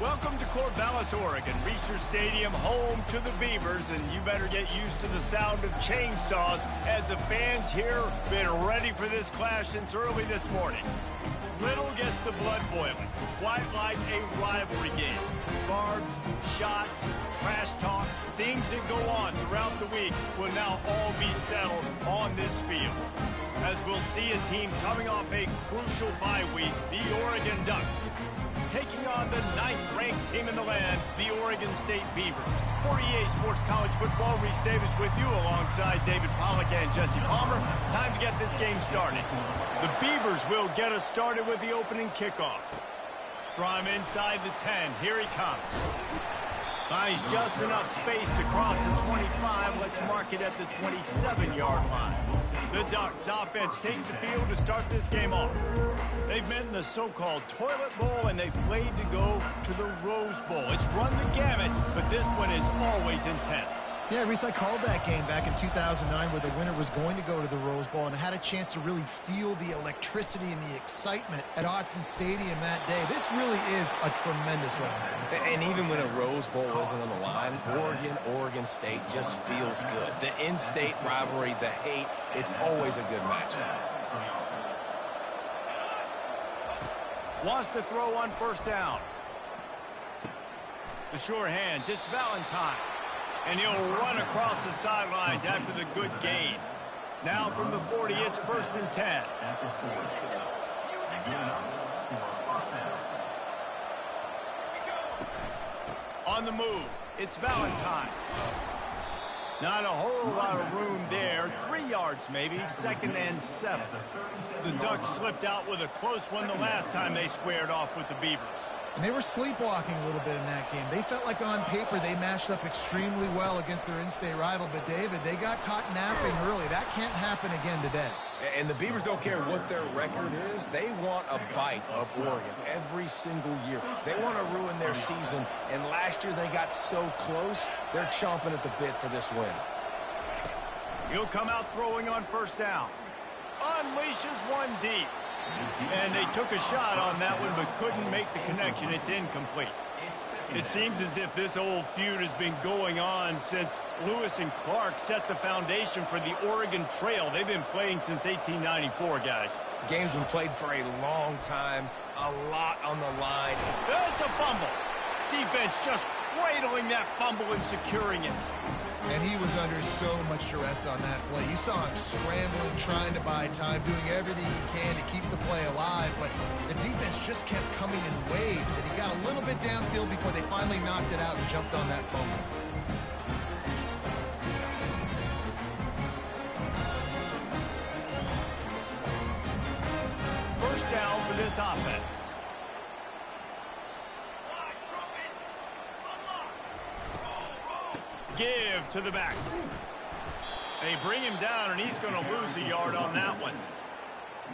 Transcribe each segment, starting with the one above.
Welcome to Corvallis, Oregon, Research Stadium, home to the Beavers, and you better get used to the sound of chainsaws as the fans here have been ready for this clash since early this morning. Little gets the blood boiling, quite like a rivalry game. Barbs, shots, trash talk, things that go on throughout the week will now all be settled on this field. As we'll see a team coming off a crucial bye week, the Oregon Ducks, taking on the 9th-ranked team in the land, the Oregon State Beavers. For EA Sports College Football, Reese Davis with you alongside David Pollack and Jesse Palmer. Time to get this game started. The Beavers will get us started with the opening kickoff. From inside the 10, here he comes. Finds just enough space to cross the 25. Let's mark it at the 27-yard line. The Ducks offense takes the field to start this game off. They've met in the so-called toilet bowl, and they've played to go to the Rose Bowl. It's run the gamut, but this one is always intense. Yeah, Reese, I called that game back in 2009 where the winner was going to go to the Rose Bowl, and I had a chance to really feel the electricity and the excitement at Autzen Stadium that day. This really is a tremendous one. And even when a Rose Bowl isn't on the line, Oregon State just feels good. The in-state rivalry, the hate, it's always a good matchup. Wants to throw on first down. The sure hands, it's Valentine. And he'll run across the sidelines after the good gain. Now from the 40, it's 1st and 10. On the move, it's Valentine. Not a whole lot of room there. 3 yards maybe, 2nd and 7. The Ducks slipped out with a close one the last time they squared off with the Beavers. And they were sleepwalking a little bit in that game. They felt like on paper they matched up extremely well against their in-state rival. But, David, they got caught napping early. That can't happen again today. And the Beavers don't care what their record is. They want a bite of Oregon every single year. They want to ruin their season. And last year they got so close, they're chomping at the bit for this win. He'll come out throwing on first down. Unleashes one deep. And they took a shot on that one, but couldn't make the connection. It's incomplete. It seems as if this old feud has been going on since Lewis and Clark set the foundation for the Oregon Trail. They've been playing since 1894, guys. Game's been played for a long time, a lot on the line. It's a fumble. Defense just cradling that fumble and securing it. And he was under so much stress on that play. You saw him scrambling, trying to buy time, doing everything he can to keep the play alive. But the defense just kept coming in waves, and he got a little bit downfield before they finally knocked it out and jumped on that fumble. First down for this offense. Give to the back. They bring him down, and he's going to lose a yard on that one.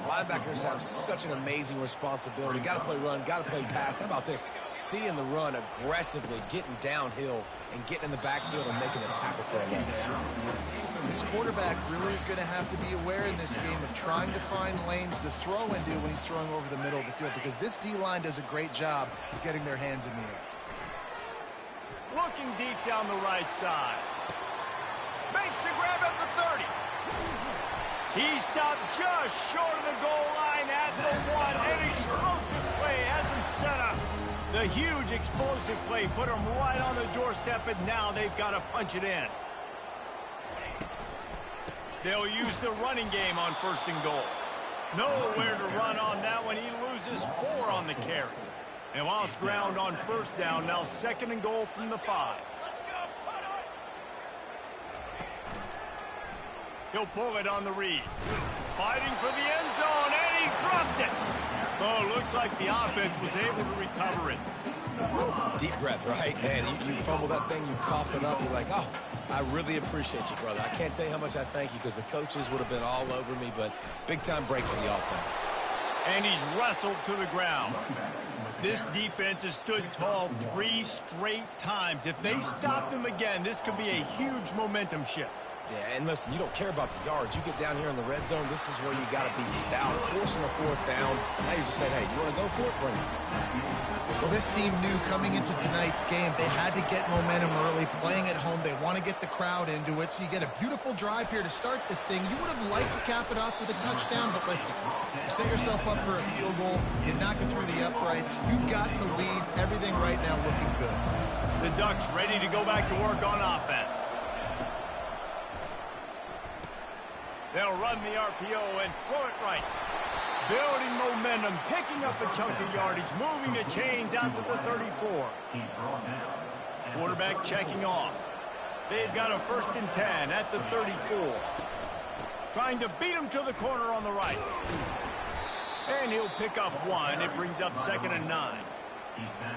Linebackers have such an amazing responsibility. Got to play run, got to play pass. How about this? Seeing the run aggressively, getting downhill, and getting in the backfield and making a tackle for a loss. This quarterback really is going to have to be aware in this game of trying to find lanes to throw into when he's throwing over the middle of the field, because this D-line does a great job of getting their hands in the air. Looking deep down the right side. Makes the grab at the 30. He stopped just short of the goal line at the 1. An explosive play has him set up. The huge explosive play put him right on the doorstep, and now they've got to punch it in. They'll use the running game on 1st and goal. Nowhere to run on that one. He loses 4 on the carry. And lost ground on first down. Now 2nd and goal from the 5. He'll pull it on the read. Fighting for the end zone, and he dropped it. Oh, looks like the offense was able to recover it. Deep breath, right? Man, you fumble that thing, you cough it up, you're like, oh, I really appreciate you, brother. I can't tell you how much I thank you, because the coaches would have been all over me, but big-time break for the offense. And he's wrestled to the ground. This defense has stood tall 3 straight times. If they stop them again, this could be a huge momentum shift. Yeah, and listen, you don't care about the yards. You get down here in the red zone, this is where you got to be stout. Forcing a fourth down, now you're just saying, hey, you want to go for it? Bring it. Well, this team knew coming into tonight's game they had to get momentum early. Playing at home, they want to get the crowd into it. So you get a beautiful drive here to start this thing. You would have liked to cap it off with a touchdown, but listen, you set yourself up for a field goal, you knock it through the uprights, you've got the lead, everything right now looking good. The Ducks ready to go back to work on offense. They'll run the RPO and throw it right. Building momentum, picking up a chunk of yardage, moving the chains out to the 34. Quarterback checking off. They've got a 1st and 10 at the 34. Trying to beat him to the corner on the right. And he'll pick up 1. It brings up 2nd and 9.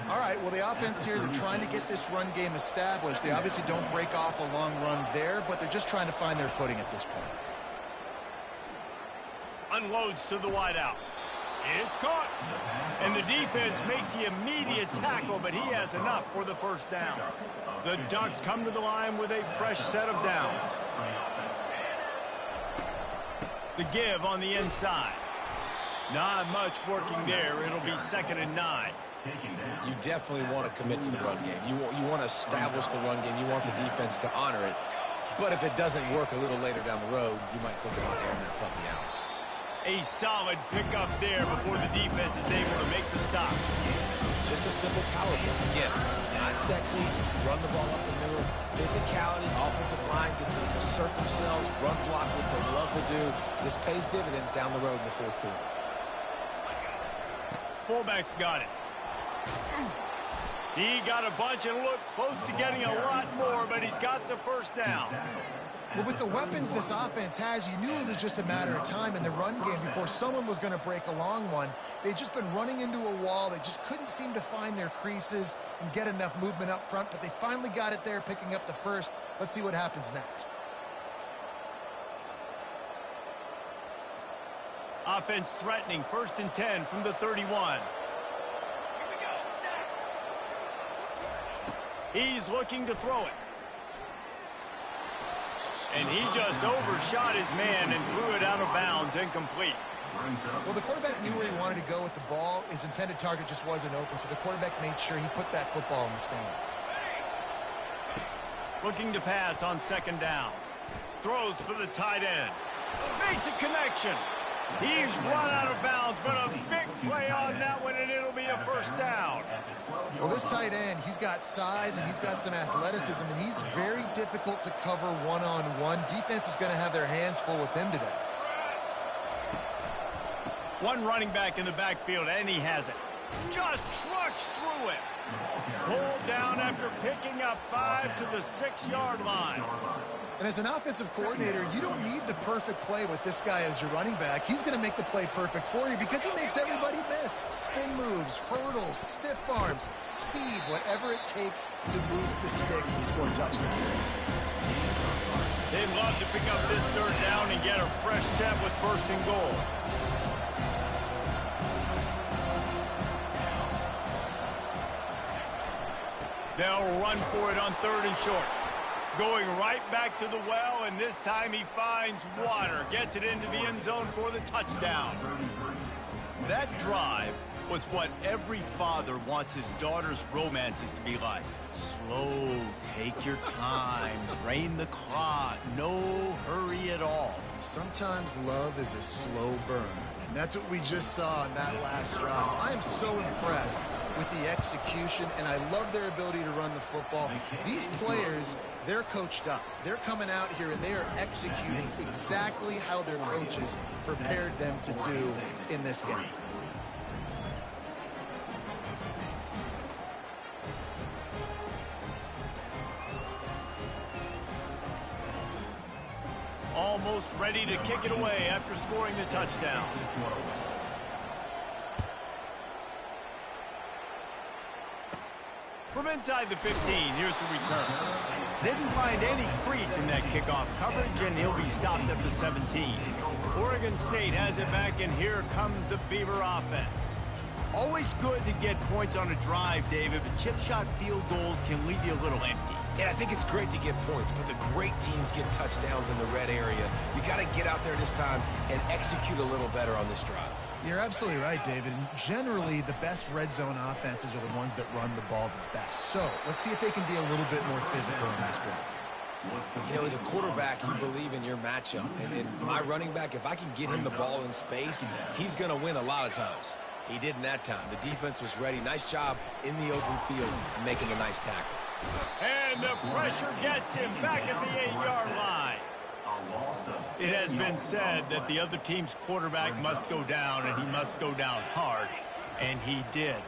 All right, well, the offense here, they're trying to get this run game established. They obviously don't break off a long run there, but they're just trying to find their footing at this point. Unloads to the wideout. It's caught. And the defense makes the immediate tackle, but he has enough for the 1st down. The Ducks come to the line with a fresh set of downs. The give on the inside. Not much working there. It'll be 2nd and 9. You definitely want to commit to the run game. You want to establish the run game. You want the defense to honor it. But if it doesn't work a little later down the road, you might think about airing that puppy out. A solid pickup there before the defense is able to make the stop. Just a simple power play. Again, not sexy, run the ball up the middle, physicality, offensive line gets to assert themselves, run block what they love to do. This pays dividends down the road in the 4th quarter. Fullback's got it. He got a bunch and looked close to getting a lot more, but he's got the 1st down. Well, with the weapons this offense has, you knew it was just a matter of time in the run game before someone was going to break a long one. They'd just been running into a wall. They just couldn't seem to find their creases and get enough movement up front, but they finally got it there, picking up the 1st. Let's see what happens next. Offense threatening, 1st and 10 from the 31. He's looking to throw it. And he just overshot his man and threw it out of bounds, incomplete. Well, the quarterback knew where he wanted to go with the ball. His intended target just wasn't open, so the quarterback made sure he put that football in the stands. Looking to pass on 2nd down. Throws for the tight end. Makes a connection. He's run out of bounds, but a big play on that one, and it'll be a 1st down. Well, this tight end, he's got size and he's got some athleticism, and he's very difficult to cover one-on-one. Defense is going to have their hands full with him today. One running back in the backfield, and he has it. Just trucks through it. Pulled down after picking up 5 to the 6-yard line. And as an offensive coordinator, you don't need the perfect play with this guy as your running back. He's going to make the play perfect for you because he makes everybody miss. Spin moves, hurdles, stiff arms, speed, whatever it takes to move the sticks and score touchdowns. They'd love to pick up this 3rd down and get a fresh set with 1st and goal. They'll run for it on 3rd and short. Going right back to the well, and this time he finds water. Gets it into the end zone for the touchdown. That drive was what every father wants his daughter's romances to be like. Slow, take your time, drain the clock, no hurry at all. Sometimes love is a slow burn, and that's what we just saw in that last drive. I am so impressed with the execution, and I love their ability to run the football. These players, they're coached up. They're coming out here, and they are executing exactly how their coaches prepared them to do in this game. Almost ready to kick it away after scoring the touchdown. From inside the 15, here's the return. Didn't find any crease in that kickoff coverage, and he'll be stopped at the 17. Oregon State has it back, and here comes the Beaver offense. Always good to get points on a drive, David, but chip shot field goals can leave you a little empty. And I think it's great to get points, but the great teams get touchdowns in the red area. You got to get out there this time and execute a little better on this drive. You're absolutely right, David. And generally, the best red zone offenses are the ones that run the ball the best. So let's see if they can be a little bit more physical in this drive. You know, as a quarterback, you believe in your matchup. And in my running back, if I can get him the ball in space, he's going to win a lot of times. He did in that time. The defense was ready. Nice job in the open field making a nice tackle. And the pressure gets him back at the 8-yard line. It has been said that the other team's quarterback must go down, and he must go down hard, and he did.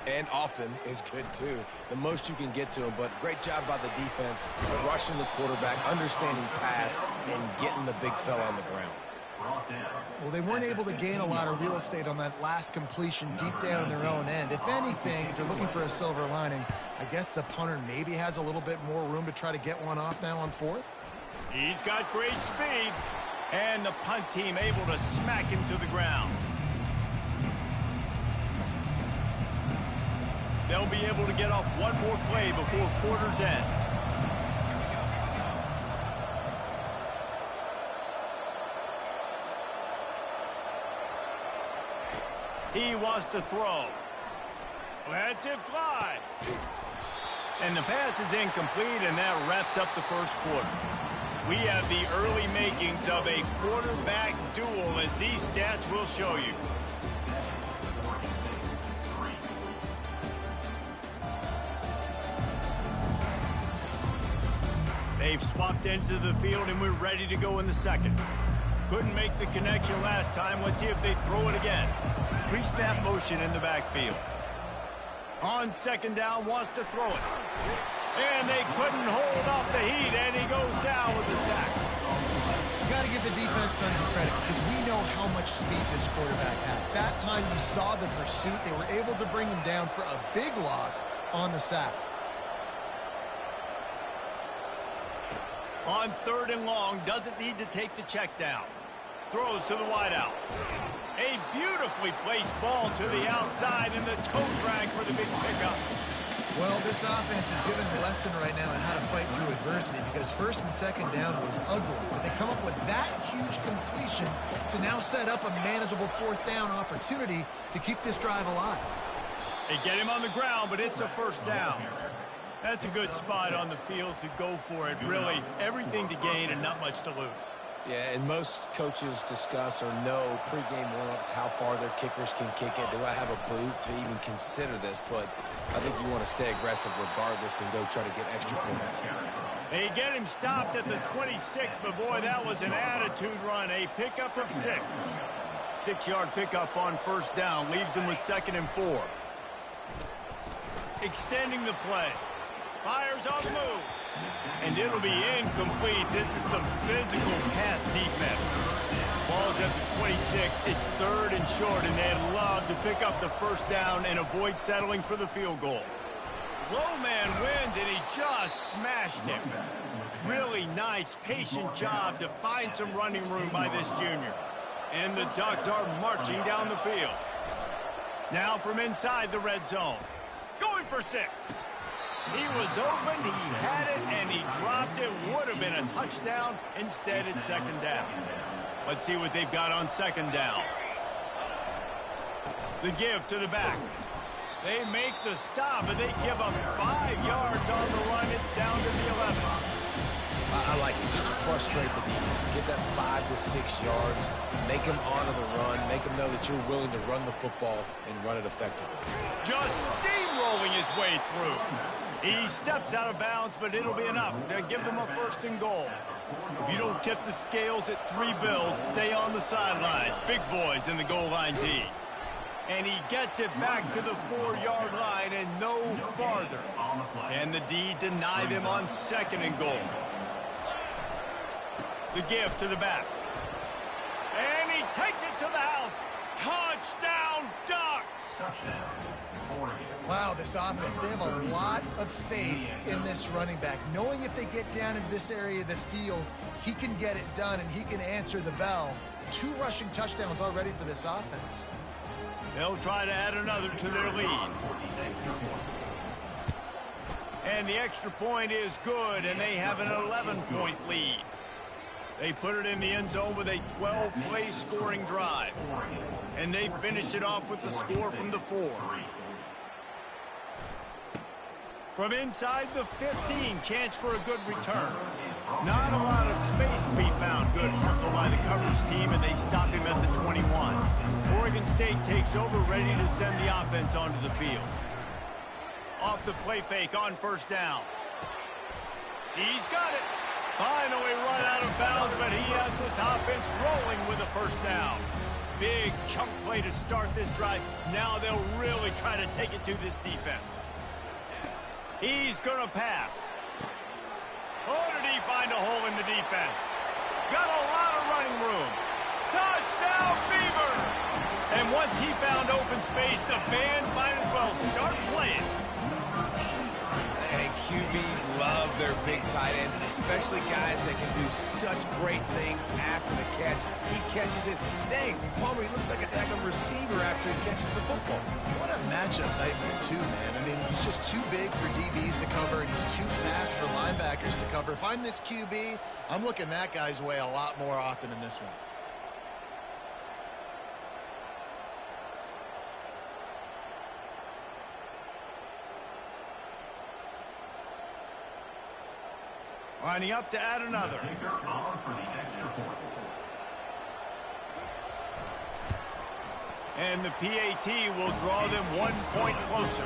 And often is good, too. The most you can get to him, but great job by the defense, rushing the quarterback, understanding pass, and getting the big fella on the ground. Well, they weren't able to gain a lot of real estate on that last completion deep down in their own end. If anything, if you're looking for a silver lining, I guess the punter maybe has a little bit more room to try to get one off now on fourth. He's got great speed, and the punt team able to smack him to the ground. They'll be able to get off one more play before quarter's end. He wants to throw. Lets it fly. And the pass is incomplete, and that wraps up the first quarter. We have the early makings of a quarterback duel, as these stats will show you. They've swapped ends of the field, and we're ready to go in the second. Couldn't make the connection last time. Let's see if they throw it again. Pre-snap motion in the backfield. On second down, wants to throw it. And they couldn't hold off the heat, and he goes down with a sack. You got to give the defense tons of credit because we know how much speed this quarterback has. That time you saw the pursuit. They were able to bring him down for a big loss on the sack. On third and long, doesn't need to take the check down. Throws to the wideout. A beautifully placed ball to the outside, and the toe drag for the big pickup. Well, this offense is giving a lesson right now on how to fight through adversity because first and second down was ugly. But they come up with that huge completion to now set up a manageable fourth down opportunity to keep this drive alive. They get him on the ground, but it's a first down. That's a good spot on the field to go for it. Really, everything to gain and not much to lose. Yeah, and most coaches discuss or know pregame warm-ups how far their kickers can kick it. Do I have a boot to even consider this? But I think you want to stay aggressive regardless and go try to get extra points. They get him stopped at the 26, but boy, that was an attitude run. A pickup of 6. 6-yard pickup on first down leaves them with 2nd and 4. Extending the play. Fires on the move. And it'll be incomplete. This is some physical pass defense. Ball's at the 26. It's 3rd and short, and they'd love to pick up the first down and avoid settling for the field goal. Low man wins, and he just smashed him. Really nice, patient job to find some running room by this junior. And the Ducks are marching down the field. Now from inside the red zone. Going for 6. He was open, he had it, and he dropped it. Would have been a touchdown. Instead, it's 2nd down. Let's see what they've got on 2nd down. The give to the back. They make the stop, and they give up 5 yards on the run. It's down to the 11. I like it. Just frustrate the defense. Get that 5 to 6 yards. Make them honor the run. Make them know that you're willing to run the football and run it effectively. Just steamrolling his way through. He steps out of bounds, but it'll be enough to give them a 1st and goal. If you don't tip the scales at 3 bills, stay on the sidelines. Big boys in the goal line D. And he gets it back to the 4-yard line and no farther. Can the D deny them on 2nd and goal? The give to the back. And he takes it to the house. Touchdown, Ducks! Wow, this offense, they have a lot of faith in this running back. Knowing if they get down in this area of the field, he can get it done and he can answer the bell. 2 rushing touchdowns already for this offense. They'll try to add another to their lead. And the extra point is good, and they have an 11-point lead. They put it in the end zone with a 12-play scoring drive. And they finish it off with the score from the 4. From inside the 15, chance for a good return. Not a lot of space to be found. Good hustle by the coverage team, and they stop him at the 21. Oregon State takes over, ready to send the offense onto the field. Off the play fake on first down. He's got it. Finally run out of bounds, but he has this offense rolling with a first down. Big chunk play to start this drive. Now they'll really try to take it to this defense. He's going to pass. Oh, did he find a hole in the defense? Got a lot of running room. Touchdown, Beaver! And once he found open space, the band might as well start playing. And QBs love their big tight ends, and especially guys that can do such great things after the catch. He catches it. Dang, Palmer, he looks like a daggone receiver after he catches the football. What a matchup nightmare, too, man. I mean, he's just too big for DBs to cover, and he's too fast for linebackers to cover. If I'm this QB, I'm looking that guy's way a lot more often than this one. Lining up to add another. And the PAT will draw them 1 point closer.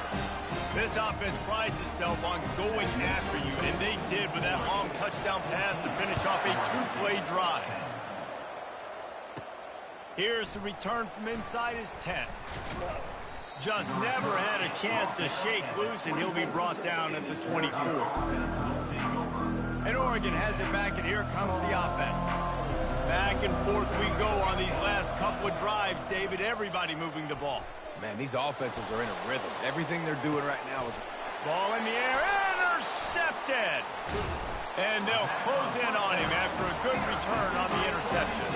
This offense prides itself on going after you, and they did with that long touchdown pass to finish off a 2-play drive. Here's the return from inside his 10. Just never had a chance to shake loose, and he'll be brought down at the 24. And Oregon has it back, and here comes the offense. Back and forth we go on these last couple of drives, David. Everybody moving the ball. Man, these offenses are in a rhythm. Everything they're doing right now is... Ball in the air, intercepted! And they'll close in on him after a good return on the interception.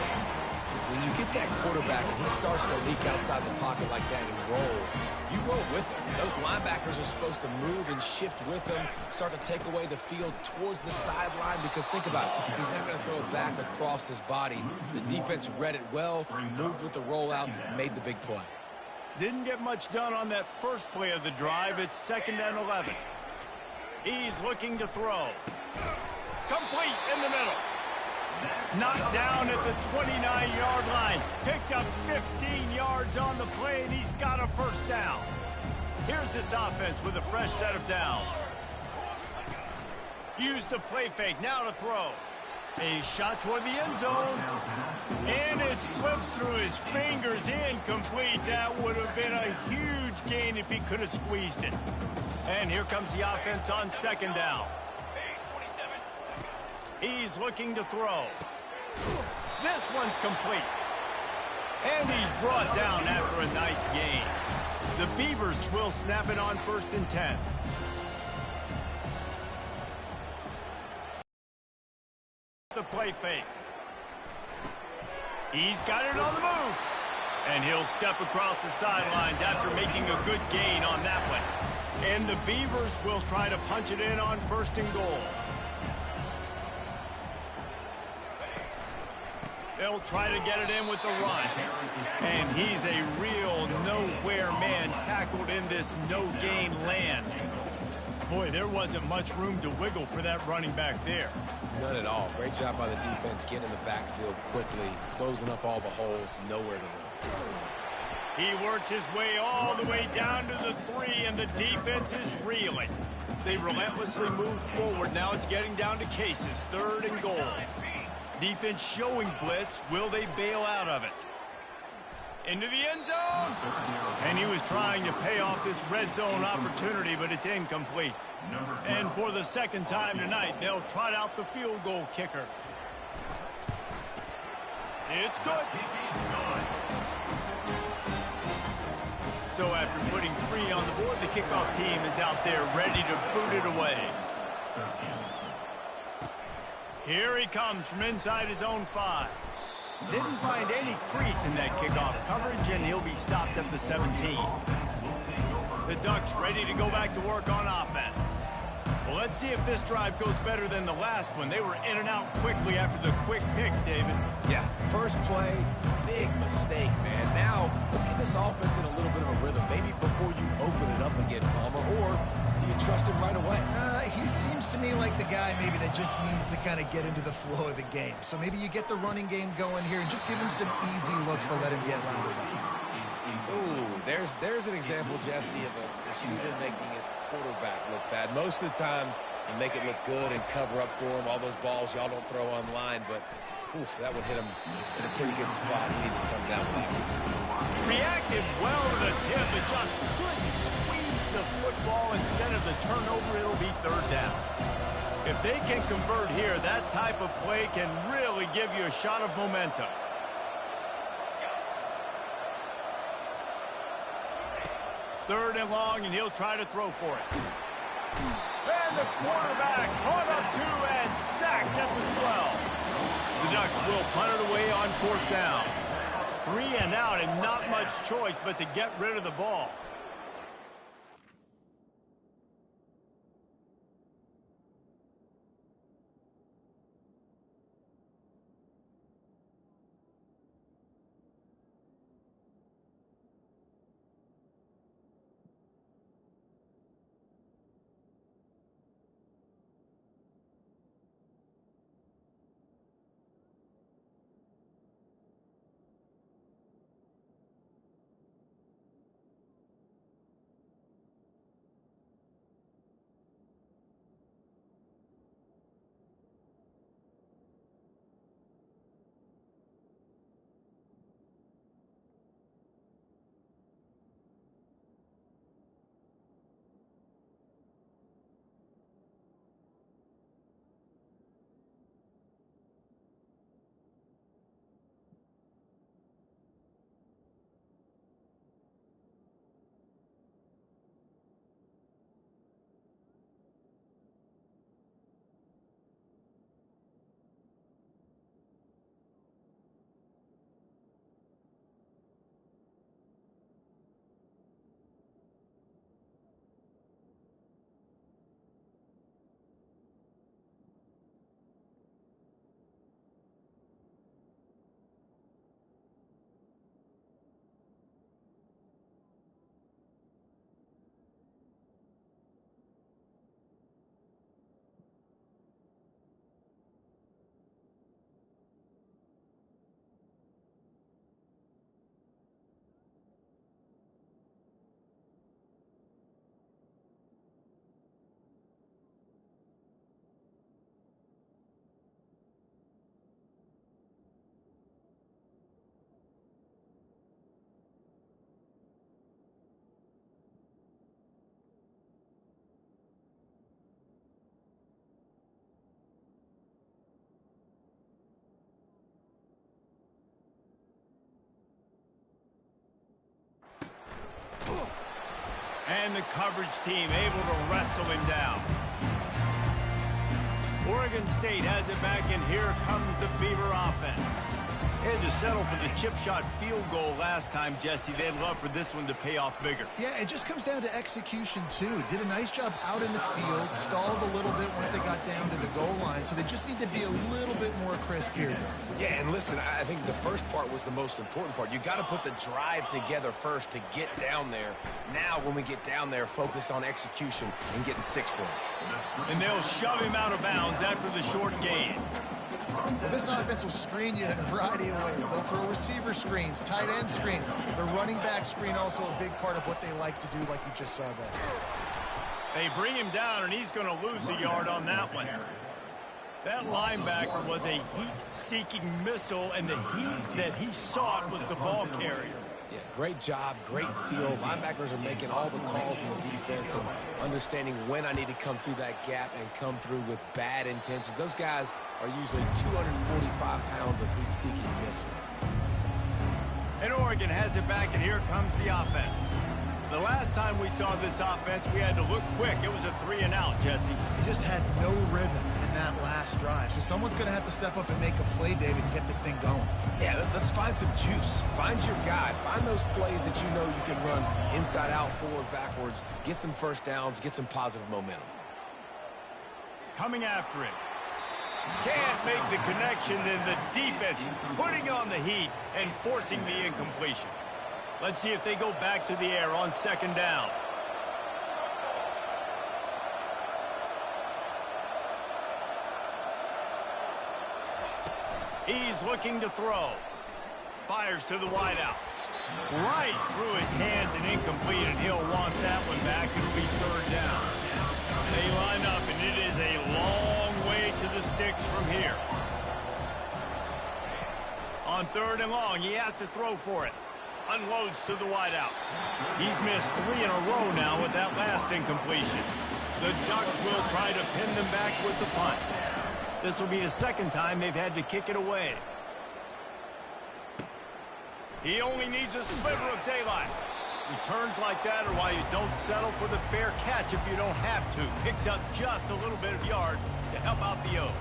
When you get that quarterback and he starts to leak outside the pocket like that and roll, you roll with him. Those linebackers are supposed to move and shift with him, start to take away the field towards the sideline, because think about it, he's not going to throw it back across his body. The defense read it well, moved with the rollout, made the big play. Didn't get much done on that first play of the drive. It's 2nd and 11. He's looking to throw. Complete in the middle. Knocked down at the 29-yard line. Picked up 15 yards on the play, and he's got a first down. Here's this offense with a fresh set of downs. Use the play fake. Now to throw. A shot toward the end zone. And it slips through his fingers. Incomplete. That would have been a huge gain if he could have squeezed it. And here comes the offense on 2nd down. He's looking to throw. This one's complete. And he's brought down after a nice gain. The Beavers will snap it on 1st and 10. The play fake. He's got it on the move. And he'll step across the sidelines after making a good gain on that one. And the Beavers will try to punch it in on 1st and goal. They'll try to get it in with the run. And he's a real nowhere man tackled in this no-gain land. Boy, there wasn't much room to wiggle for that running back there. None at all. Great job by the defense getting in the backfield quickly, closing up all the holes, nowhere to run. He works his way all the way down to the 3, and the defense is reeling. They relentlessly move forward. Now it's getting down to cases. 3rd and goal. Defense showing blitz. Will they bail out of it? Into the end zone. And he was trying to pay off this red zone opportunity, but it's incomplete. And for the 2nd time tonight, they'll trot out the field goal kicker. It's good. So after putting 3 on the board, the kickoff team is out there ready to boot it away. Here he comes from inside his own 5. Didn't find any crease in that kickoff coverage, and he'll be stopped at the 17. The Ducks ready to go back to work on offense. Well, let's see if this drive goes better than the last one. They were in and out quickly after the quick pick, David. Yeah, first play, big mistake, man. Now, let's get this offense in a little bit of a rhythm. Maybe before you open it up again, Palmer, or do you trust him right away? He seems to me like the guy maybe that just needs to kind of get into the flow of the game. So maybe you get the running game going here and just give him some easy looks to let him get rounded up. Ooh, there's an example, Jesse, of a receiver making his quarterback look bad. Most of the time, you make it look good and cover up for him. All those balls y'all don't throw online, but oof, that would hit him in a pretty good spot. He needs to come down with that one. Reacted well to the tip, but just couldn't squeeze the football. Instead of the turnover, it'll be third down. If they can convert here, that type of play can really give you a shot of momentum. Third and long, and he'll try to throw for it. And the quarterback caught up to and sacked at the 12. The Ducks will punt it away on fourth down. 3 and out, and not much choice but to get rid of the ball. And the coverage team able to wrestle him down. Oregon State has it back, and here comes the Beaver offense. They had to settle for the chip shot field goal last time, Jesse. They'd love for this one to pay off bigger. Yeah, it just comes down to execution, too. Did a nice job out in the field, stalled a little bit once they got down to the goal line, so they just need to be a little bit more crisp here. Yeah, and listen, I think the first part was the most important part. You got to put the drive together first to get down there. Now, when we get down there, focus on execution and getting 6 points. And they'll shove him out of bounds after the short gain. Well, this offense will screen you in a variety of ways. They'll throw receiver screens, tight end screens. The running back screen also a big part of what they like to do, like you just saw there. They bring him down, and he's going to lose a yard on that one. That linebacker was a heat-seeking missile, and the heat that he sought was the ball carrier. Yeah, great job, great feel. Linebackers are making all the calls in the defense and understanding when I need to come through that gap and come through with bad intentions. Those guys are usually 245 pounds of heat-seeking missile. And Oregon has it back, and here comes the offense. The last time we saw this offense, we had to look quick. It was a 3 and out, Jesse. He just had no rhythm in that last drive. So someone's going to have to step up and make a play, David, and get this thing going. Yeah, let's find some juice. Find your guy. Find those plays that you know you can run inside out, forward, backwards. Get some first downs. Get some positive momentum. coming after him. Can't make the connection, and the defense putting on the heat and forcing the incompletion. Let's see if they go back to the air on second down. He's looking to throw. Fires to the wideout. Right through his hands and incomplete, and he'll want that one back. It'll be third down. They line up, and it is a long way to the sticks from here. On third and long, he has to throw for it. Unloads to the wideout. He's missed 3 in a row now with that last incompletion. The Ducks will try to pin them back with the punt. This will be the second time they've had to kick it away. He only needs a sliver of daylight. Returns like that are why you don't settle for the fair catch if you don't have to. Picks up just a little bit of yards to help out the O.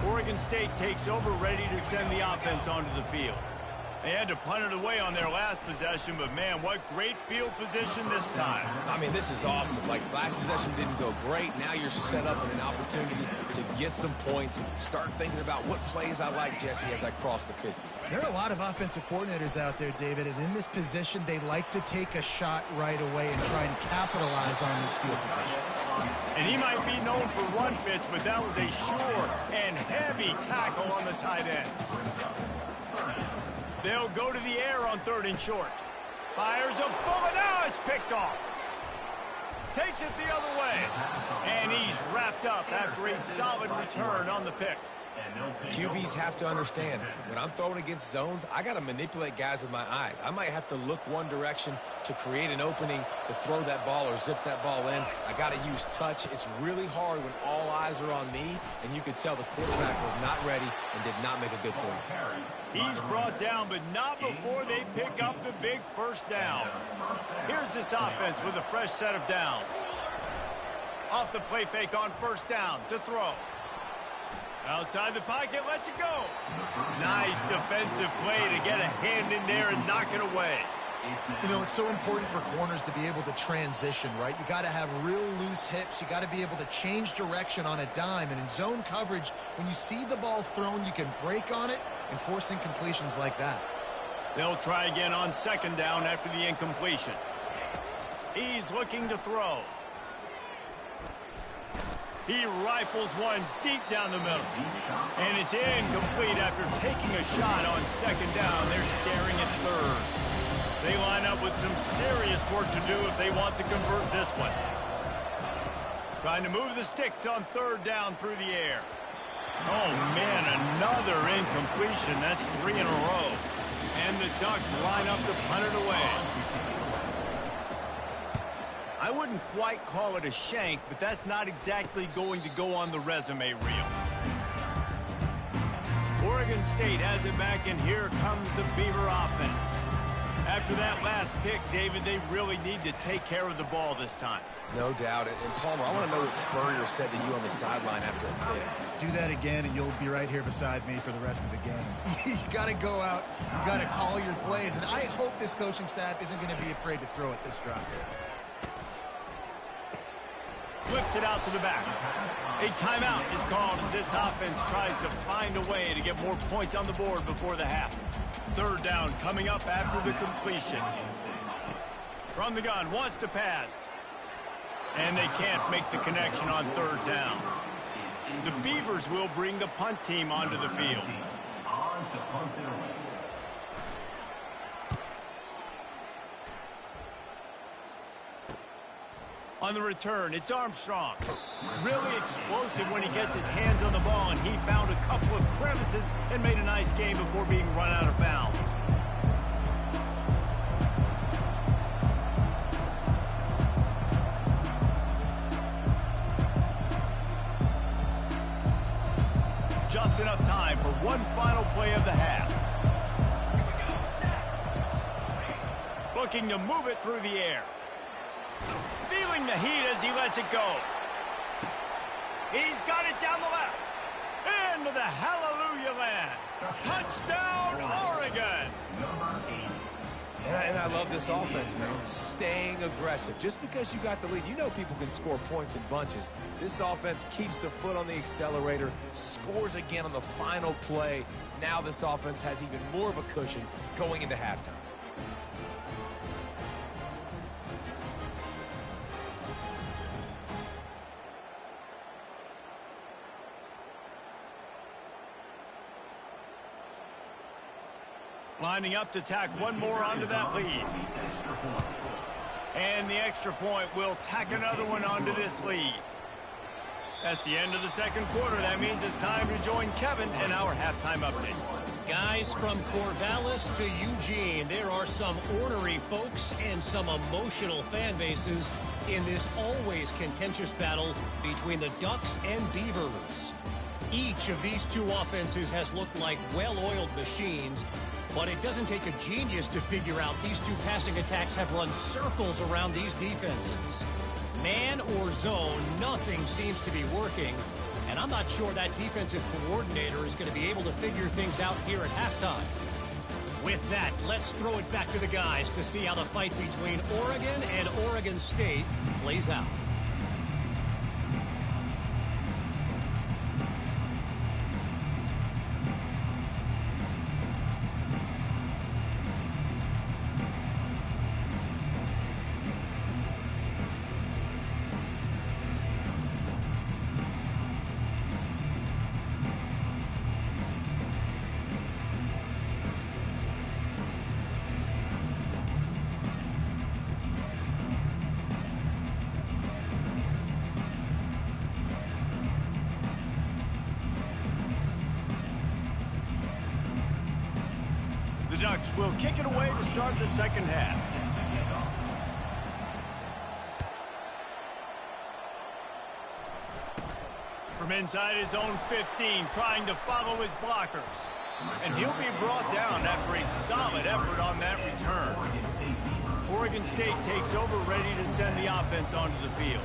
Oregon State takes over, ready to send the offense onto the field. They had to punt it away on their last possession, but man, what great field position this time. I mean, this is awesome. Like, last possession didn't go great. Now you're set up in an opportunity to get some points and start thinking about what plays I like, Jesse, as I cross the 50. There are a lot of offensive coordinators out there, David, and in this position, they like to take a shot right away and try and capitalize on this field position. And he might be known for run fits, but that was a sure and heavy tackle on the tight end. They'll go to the air on third and short. Fires a bullet. Now it's picked off. Takes it the other way. And he's wrapped up after a solid return on the pick. QBs have to understand, when I'm throwing against zones, I got to manipulate guys with my eyes. I might have to look one direction to create an opening to throw that ball or zip that ball in. I got to use touch. It's really hard when all eyes are on me, and you could tell the quarterback was not ready and did not make a good throw. He's brought down, but not before they pick up the big first down. Here's this offense with a fresh set of downs. Off the play fake on first down to throw. Outside the pocket, lets it go. Nice defensive play to get a hand in there and knock it away. You know, it's so important for corners to be able to transition, right? You got to have real loose hips. You got to be able to change direction on a dime. And in zone coverage, when you see the ball thrown, you can break on it and force incompletions like that. They'll try again on second down after the incompletion. He's looking to throw. He rifles one deep down the middle. And it's incomplete after taking a shot on second down. They're staring at third. They line up with some serious work to do if they want to convert this one. Trying to move the sticks on third down through the air. Oh, man, another incompletion. That's 3 in a row. And the Ducks line up to punt it away. I wouldn't quite call it a shank, but that's not exactly going to go on the resume reel. Oregon State has it back, and here comes the Beaver offense. After that last pick, David, they really need to take care of the ball this time. No doubt. And Palmer, I want to know what Spurrier said to you on the sideline after a pick. Do that again, and you'll be right here beside me for the rest of the game. You got to go out. You got to call your plays, and I hope this coaching staff isn't going to be afraid to throw it this drive. Flips it out to the back. A timeout is called as this offense tries to find a way to get more points on the board before the half. Third down coming up after the completion. From the gun, wants to pass. And they can't make the connection on third down. The Beavers will bring the punt team onto the field. On the return, it's Armstrong. Really explosive when he gets his hands on the ball, and he found a couple of crevices and made a nice game before being run out of bounds. Just enough time for one final play of the half. Looking to move it through the air. Feeling the heat as he lets it go. He's got it down the left. Into the hallelujah land. Touchdown, Oregon. And I love this offense, man. Staying aggressive. Just because you got the lead, you know people can score points in bunches. This offense keeps the foot on the accelerator, scores again on the final play. Now this offense has even more of a cushion going into halftime. Lining up to tack one more onto that lead. And the extra point will tack another one onto this lead. That's the end of the second quarter. That means it's time to join Kevin in our halftime update. Guys, from Corvallis to Eugene, there are some ornery folks and some emotional fan bases in this always contentious battle between the Ducks and Beavers. Each of these two offenses has looked like well-oiled machines, but it doesn't take a genius to figure out these two passing attacks have run circles around these defenses. Man or zone, nothing seems to be working, and I'm not sure that defensive coordinator is going to be able to figure things out here at halftime. With that, let's throw it back to the guys to see how the fight between Oregon and Oregon State plays out. The Ducks will kick it away to start the second half. From inside his own 15, trying to follow his blockers. And he'll be brought down after a solid effort on that return. Oregon State takes over, ready to send the offense onto the field.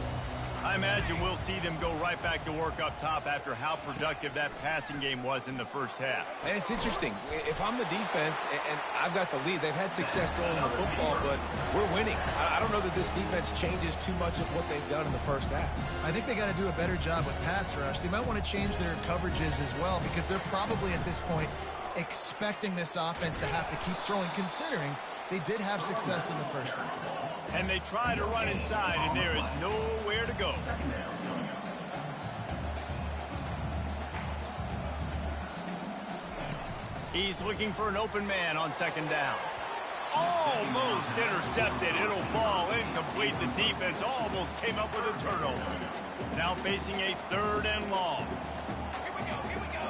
I imagine we'll see them go right back to work up top after how productive that passing game was in the first half. And it's interesting. If I'm the defense and I've got the lead, they've had success throwing the football, but we're winning. I don't know that this defense changes too much of what they've done in the first half. I think they got to do a better job with pass rush. They might want to change their coverages as well, because they're probably at this point expecting this offense to have to keep throwing, considering they did have success in the first half. And they try to run inside, and there is nowhere to go. He's looking for an open man on second down. Almost intercepted. It'll fall incomplete. The defense almost came up with a turnover. Now facing a third and long. Here we go.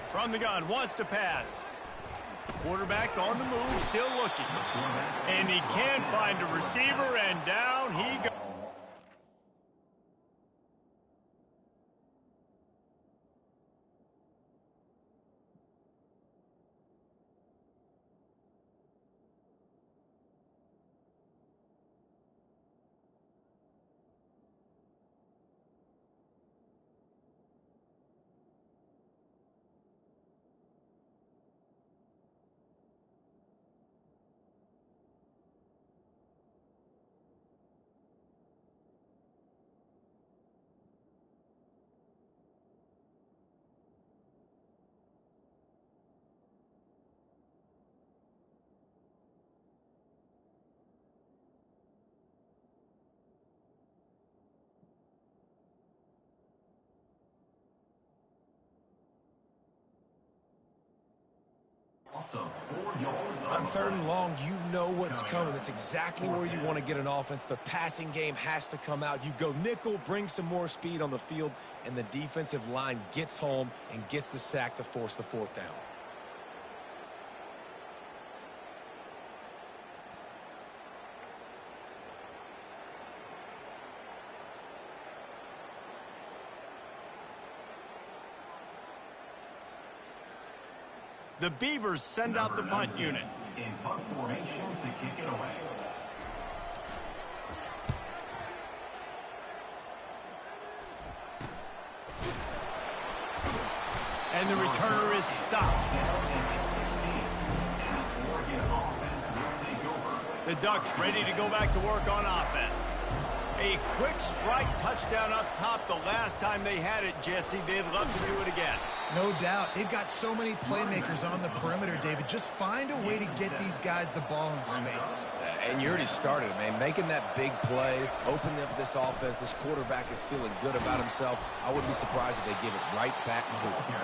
From the gun, wants to pass. Quarterback on the move, still looking. And he can't find a receiver, and down he goes. On third and long, you know what's coming. That's exactly where you want to get an offense. The passing game has to come out. You go nickel, bring some more speed on the field, and the defensive line gets home and gets the sack to force the fourth down. The Beavers send out the punt unit. In punt formation to kick it away. And the returner is stopped. Oregon offense The Ducks ready to go back to work on offense. A quick strike touchdown up top the last time they had it, Jesse. They'd love to do it again. No doubt. They've got so many playmakers on the perimeter, David. Just find a way to get these guys the ball in space. And you already started, man. Making that big play, opening up this offense. This quarterback is feeling good about himself. I wouldn't be surprised if they give it right back to him.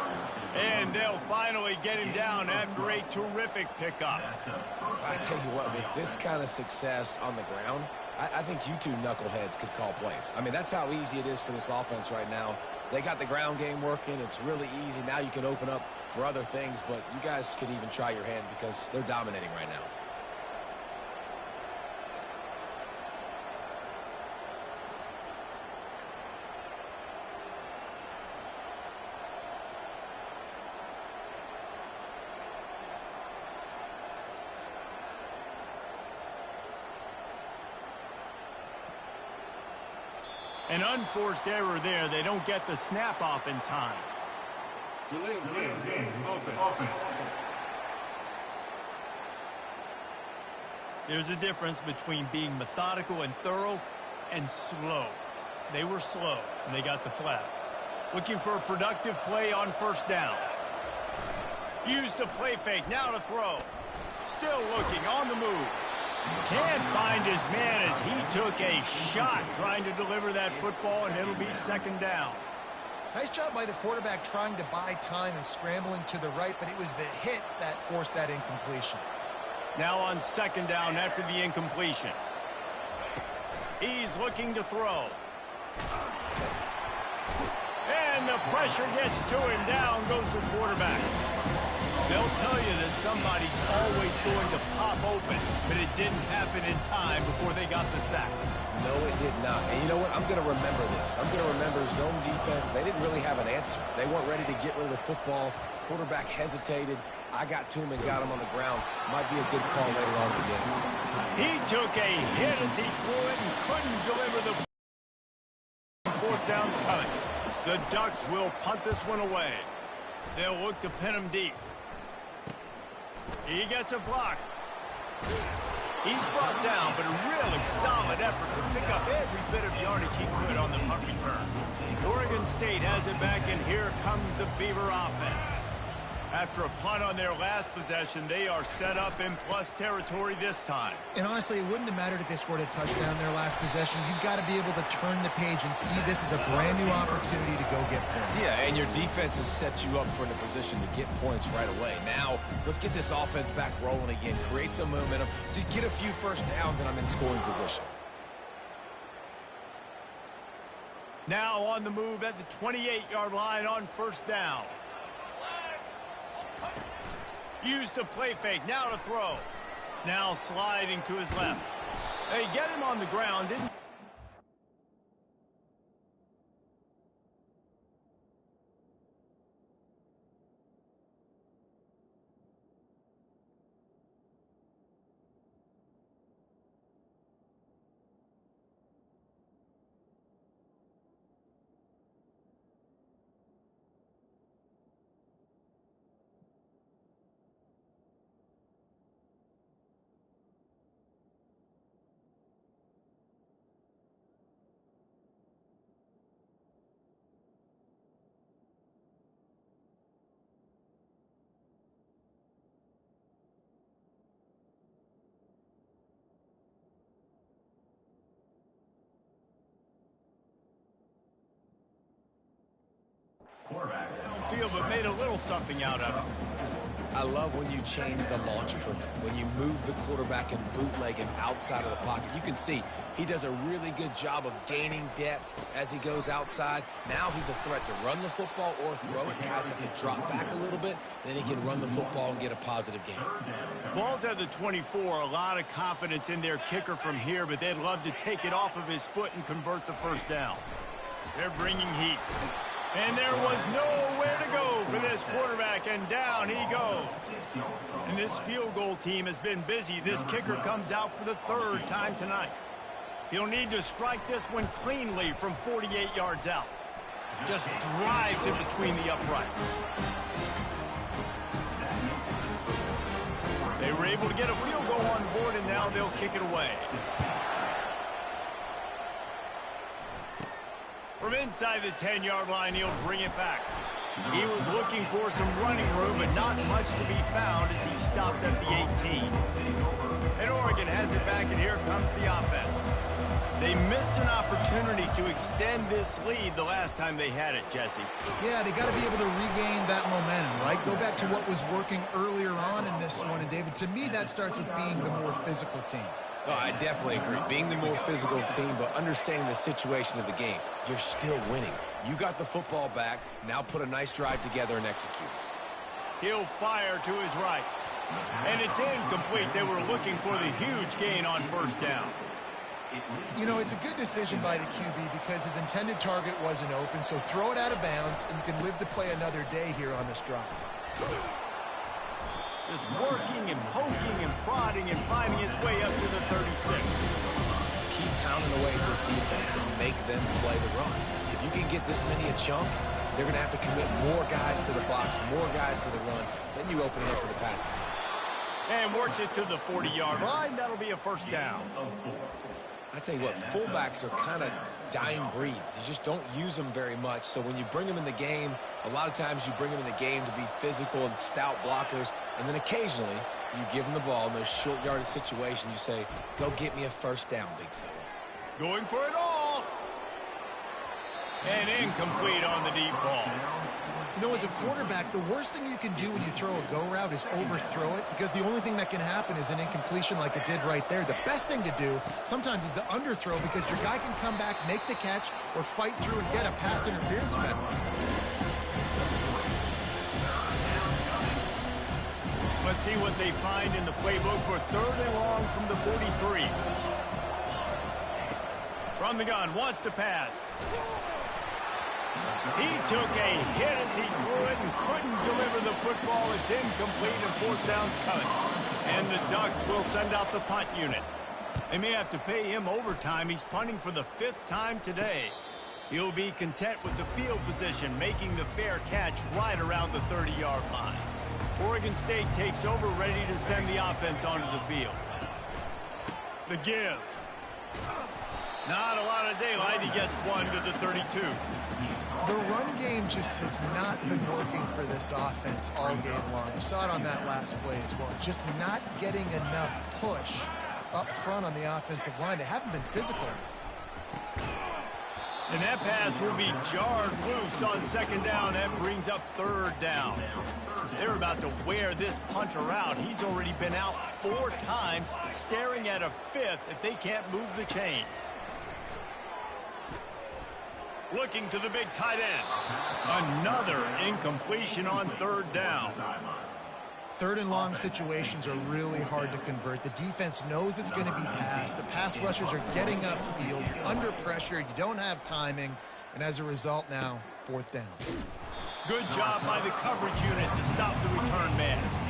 And they'll finally get him down after a terrific pickup. I tell you what, with this kind of success on the ground, I think you two knuckleheads could call plays. I mean, that's how easy it is for this offense right now. They got the ground game working. It's really easy. Now you can open up for other things, but you guys could even try your hand because they're dominating right now. An unforced error there. They don't get the snap off in time. There's a difference between being methodical and thorough and slow. They were slow, and they got the flag. Looking for a productive play on first down. Used the play fake, now to throw. Still looking, on the move. Can't find his man as he took a shot trying to deliver that football, and it'll be second down. Nice job by the quarterback trying to buy time and scrambling to the right, but it was the hit that forced that incompletion. Now on second down after the incompletion. He's looking to throw. And the pressure gets to him. Down goes the quarterback. They'll tell you that somebody's always going to pop open, but it didn't happen in time before they got the sack. No, it did not. And you know what? I'm going to remember this. I'm going to remember zone defense. They didn't really have an answer. They weren't ready to get rid of the football. Quarterback hesitated. I got to him and got him on the ground. Might be a good call later on in the game. He took a hit as he threw it and couldn't deliver the fourth down's coming. The Ducks will punt this one away. They'll look to pin him deep. He gets a block. He's brought down, but a really solid effort to pick up every bit of yardage he could on the punt return. Oregon State has it back, and here comes the Beaver offense. After a punt on their last possession, they are set up in plus territory this time. And honestly, it wouldn't have mattered if they scored a touchdown their last possession. You've got to be able to turn the page and see this as a brand new opportunity to go get points. Yeah, and your defense has set you up for the position to get points right away. Now, let's get this offense back rolling again. Create some momentum. Just get a few first downs, and I'm in scoring position. Now on the move at the 28-yard line on first down. Use the play fake, now to throw. Now sliding to his left. They get him on the ground, didn't feel, but made a little something out of it. I love when you change the launch perimeter, when you move the quarterback and bootleg him outside of the pocket. You can see he does a really good job of gaining depth as he goes outside. Now he's a threat to run the football or throw it. Guys have to drop back a little bit, then he can run the football and get a positive game. Ball's at the 24, a lot of confidence in their kicker from here, but they'd love to take it off of his foot and convert the first down. They're bringing heat. And there was nowhere to go for this quarterback, and down he goes. And this field goal team has been busy. This kicker comes out for the third time tonight. He'll need to strike this one cleanly from 48 yards out. Just drives in between the uprights. They were able to get a field goal on the board, and now now they'll kick it away. From inside the 10-yard line, he'll bring it back. He was looking for some running room, but not much to be found as he stopped at the 18. And Oregon has it back, and here comes the offense. They missed an opportunity to extend this lead the last time they had it, Jesse. Yeah, they got to be able to regain that momentum, right? Go back to what was working earlier on in this one. And, David, to me, that starts with being the more physical team. Oh, I definitely agree. Being the more physical team, but understanding the situation of the game. You're still winning. You got the football back. Now put a nice drive together and execute. He'll fire to his right. And it's incomplete. They were looking for the huge gain on first down. You know, it's a good decision by the QB because his intended target wasn't open, so throw it out of bounds, and you can live to play another day here on this drive. Just working and poking and prodding and finding his way up to the 36. Keep pounding away at this defense and make them play the run. If you can get this many a chunk, they're going to have to commit more guys to the box, more guys to the run. Then you open it up for the passing. And works it to the 40-yard line. That'll be a first down. I tell you what, fullbacks are kind of dying breeds. You just don't use them very much. So when you bring them in the game, a lot of times you bring them in the game to be physical and stout blockers. And then occasionally you give them the ball in those short yardage situations. You say, go get me a first down, big fella. Going for it all. And incomplete on the deep ball. You know, as a quarterback, the worst thing you can do when you throw a go route is overthrow it, because the only thing that can happen is an incompletion like it did right there. The best thing to do sometimes is to underthrow, because your guy can come back, make the catch, or fight through and get a pass interference penalty. Let's see what they find in the playbook for third and long from the 43. From the gun, wants to pass. He took a hit as he threw it and couldn't deliver the football. It's incomplete and fourth down's coming. And the Ducks will send out the punt unit. They may have to pay him overtime. He's punting for the 5th time today. He'll be content with the field position, making the fair catch right around the 30-yard line. Oregon State takes over, ready to send the offense onto the field. The give. Not a lot of daylight. He gets one to the 32. The run game just has not been working for this offense all game long. You saw it on that last play as well. Just not getting enough push up front on the offensive line. They haven't been physical. And that pass will be jarred loose on second down. That brings up third down. They're about to wear this punter out. He's already been out 4 times, staring at a 5th if they can't move the chains. Looking to the big tight end. Another incompletion on third down. Third and long situations are really hard to convert. The defense knows it's going to be passed. The pass rushers are getting upfield. You're under pressure. You don't have timing. And as a result now, fourth down. Good job by the coverage unit to stop the return man.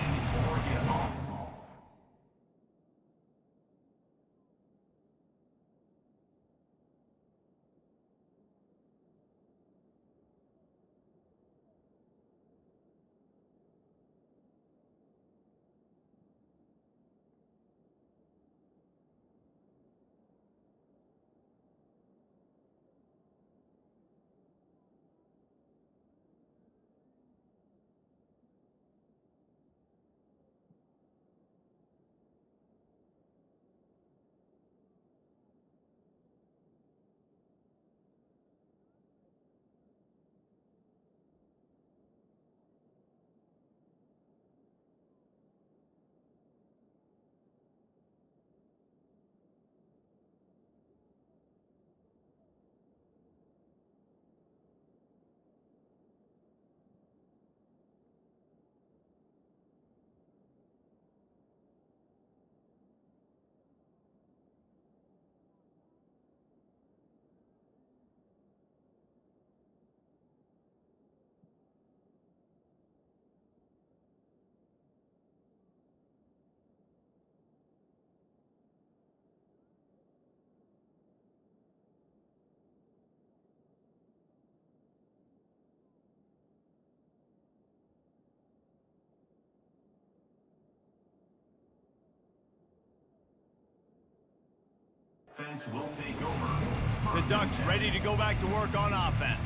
defense will take over. The Ducks ready to go back to work on offense.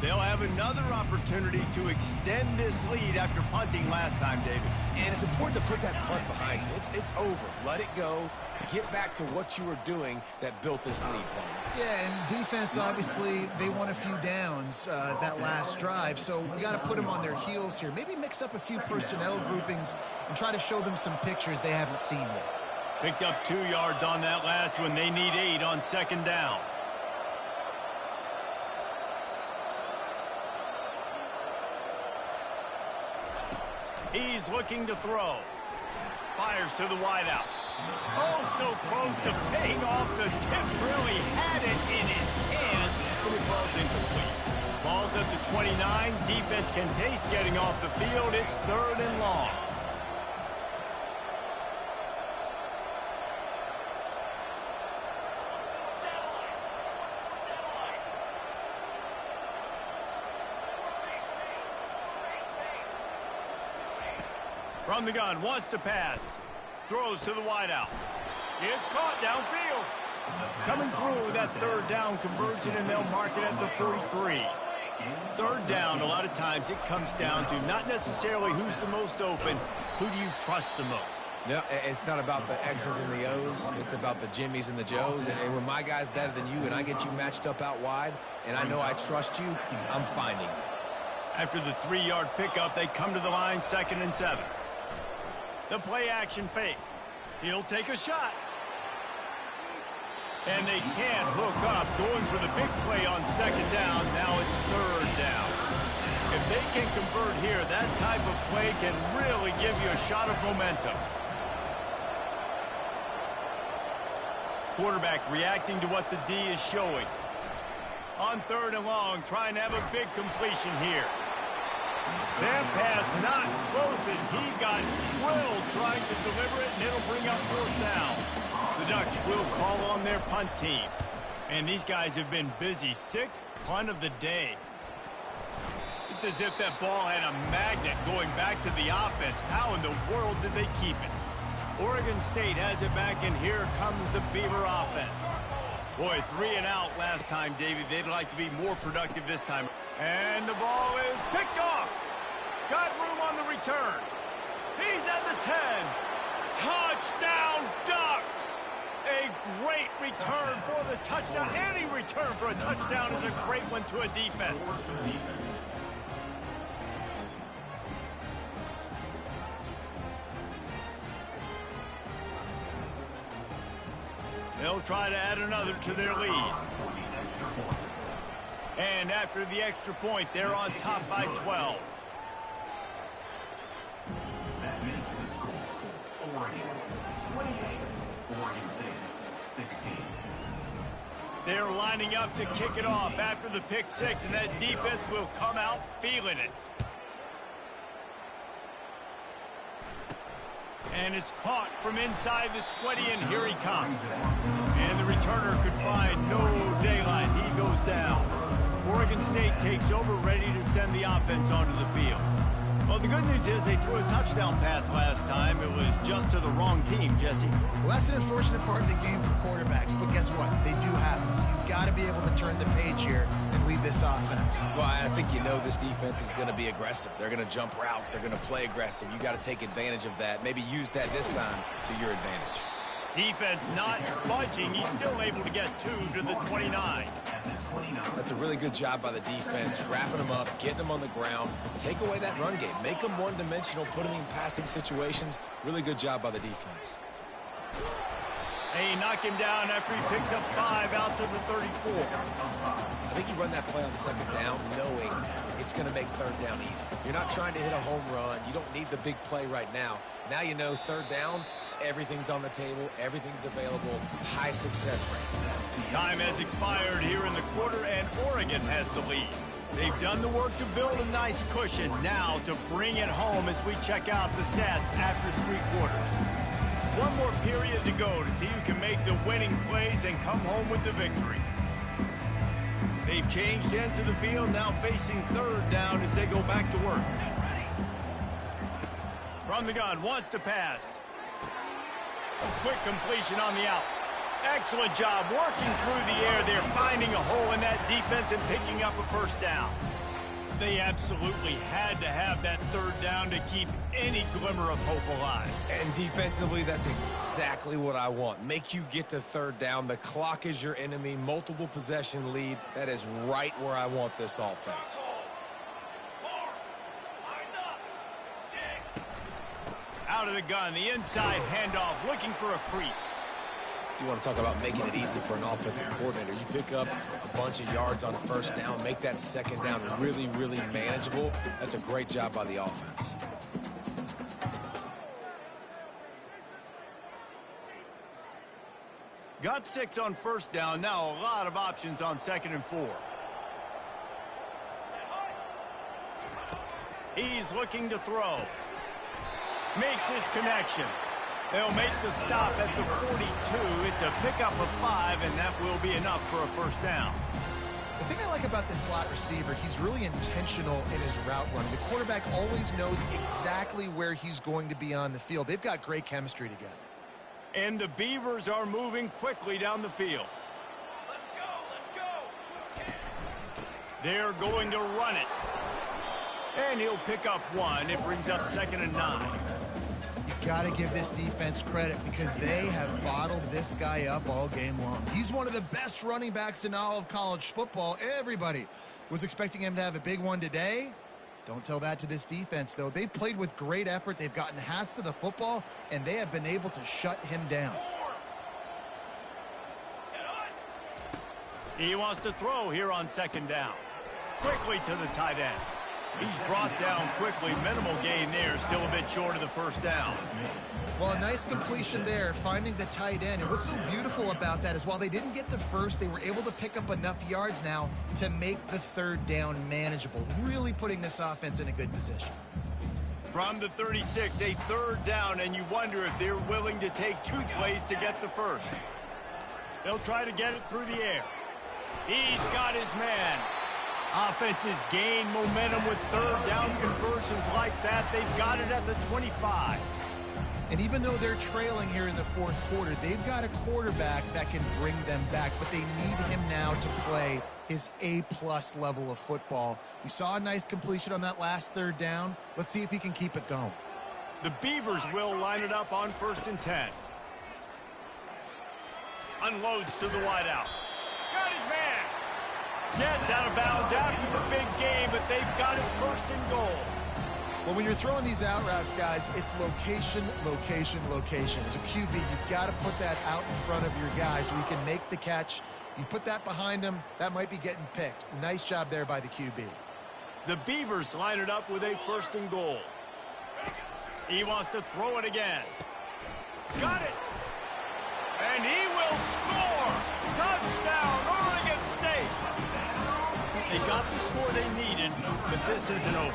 They'll have another opportunity to extend this lead after punting last time, David. And it's important to put that punt behind you. It's over. Let it go. Get back to what you were doing that built this lead, Paul. Yeah, and defense, obviously, they won a few downs that last drive, so we got to put them on their heels here. Maybe mix up a few personnel groupings and try to show them some pictures they haven't seen yet. Picked up 2 yards on that last one. They need 8 on second down. He's looking to throw. Fires to the wideout. Oh, so close to paying off the tip drill. He had it in his hands, but it falls incomplete. Ball's at the 29. Defense can taste getting off the field. It's 3rd and long. From the gun, wants to pass. Throws to the wideout. It's caught downfield. Coming through with that 3rd down conversion, and they'll mark it at the 43. 3rd down, a lot of times it comes down to not necessarily who's the most open, who do you trust the most? No, it's not about the X's and the O's. It's about the Jimmies and the Joes. And when my guy's better than you and I get you matched up out wide, and I know I trust you, I'm finding you. After the 3-yard pickup, they come to the line, 2nd and 7. The play-action fake. He'll take a shot. And they can't hook up. Going for the big play on 2nd down. Now it's 3rd down. If they can convert here, that type of play can really give you a shot of momentum. Quarterback reacting to what the D is showing. On 3rd and long, trying to have a big completion here. That pass not close as he got drilled trying to deliver it, and it'll bring up 4th down. The Ducks will call on their punt team. And these guys have been busy. 6th punt of the day. It's as if that ball had a magnet going back to the offense. How in the world did they keep it? Oregon State has it back, and here comes the Beaver offense. Boy, 3 and out last time, Davey. They'd like to be more productive this time. And the ball is picked off. Got room on the return. He's at the 10. Touchdown, Ducks! A great return for the touchdown. Any return for a touchdown is a great one to a defense. They'll try to add another to their lead. And after the extra point, they're on top by 12. That makes the score Oregon 28, Oregon State 16. They're lining up to kick it off after the pick 6, and that defense will come out feeling it. And it's caught from inside the 20, and here he comes. And the returner could find no daylight. He goes down. Oregon State takes over, ready to send the offense onto the field. Well, the good news is they threw a touchdown pass last time. It was just to the wrong team, Jesse. Well, that's an unfortunate part of the game for quarterbacks, but guess what? They do happen. So you've got to be able to turn the page here and lead this offense. Well, I think you know this defense is going to be aggressive. They're going to jump routes. They're going to play aggressive. You got to take advantage of that. Maybe use that this time to your advantage. Defense not budging. He's still able to get 2 to the 29. That's a really good job by the defense, wrapping them up, getting them on the ground. Take away that run game. Make them one-dimensional, put them in passing situations. Really good job by the defense. They knock him down after he picks up 5 out to the 34. I think you run that play on 2nd down knowing it's going to make 3rd down easy. You're not trying to hit a home run. You don't need the big play right now. Now you know 3rd down, everything's on the table, everything's available, high success rate. Time has expired here in the quarter, and Oregon has the lead. They've done the work to build a nice cushion. Now to bring it home as we check out the stats after 3 quarters. One more period to go to see who can make the winning plays and come home with the victory. They've changed ends of the field, now facing 3rd down as they go back to work. From the gun, wants to pass. A quick completion on the out. Excellent job working through the air. They're finding a hole in that defense and picking up a first down. They absolutely had to have that third down to keep any glimmer of hope alive. And defensively, that's exactly what I want. Make you get the third down. The clock is your enemy. Multiple possession lead. That is right where I want this offense. Out of the gun, the inside handoff, looking for a crease. You want to talk about making it easy for an offensive coordinator. You pick up a bunch of yards on first down, make that second down really, really manageable. That's a great job by the offense. Got 6 on first down. Now a lot of options on 2nd and 4. He's looking to throw. Makes his connection. They'll make the stop at the 42. It's a pickup of 5, and that will be enough for a first down. The thing I like about this slot receiver, he's really intentional in his route running. The quarterback always knows exactly where he's going to be on the field. They've got great chemistry together. And the Beavers are moving quickly down the field. Let's go. They're going to run it. And he'll pick up 1. It brings up 2nd and 9. You got to give this defense credit because they have bottled this guy up all game long. He's one of the best running backs in all of college football. Everybody was expecting him to have a big one today. Don't tell that to this defense, though. They've played with great effort. They've gotten hats to the football, and they have been able to shut him down. He wants to throw here on 2nd down. Quickly to the tight end. He's brought down quickly. Minimal gain there. Still a bit short of the first down. Well, a nice completion there, finding the tight end. And what's so beautiful about that is while they didn't get the first, they were able to pick up enough yards now to make the third down manageable, really putting this offense in a good position. From the 36, a third down, and you wonder if they're willing to take 2 plays to get the first. They'll try to get it through the air. He's got his man. Offenses gain momentum with third down conversions like that. They've got it at the 25. And even though they're trailing here in the fourth quarter, they've got a quarterback that can bring them back, but they need him now to play his A-plus level of football. We saw a nice completion on that last third down. Let's see if he can keep it going. The Beavers will line it up on 1st and 10. Unloads to the wideout. Got his man. Gets out of bounds after the big game, but they've got it 1st and goal. Well, when you're throwing these out routes, guys, it's location, location, location. As a QB, you've got to put that out in front of your guy so he can make the catch. You put that behind him, that might be getting picked. Nice job there by the QB. The Beavers line it up with a 1st and goal. He wants to throw it again. Got it. And he will score. Touchdown, Oregon State. They got the score they needed, but this isn't over.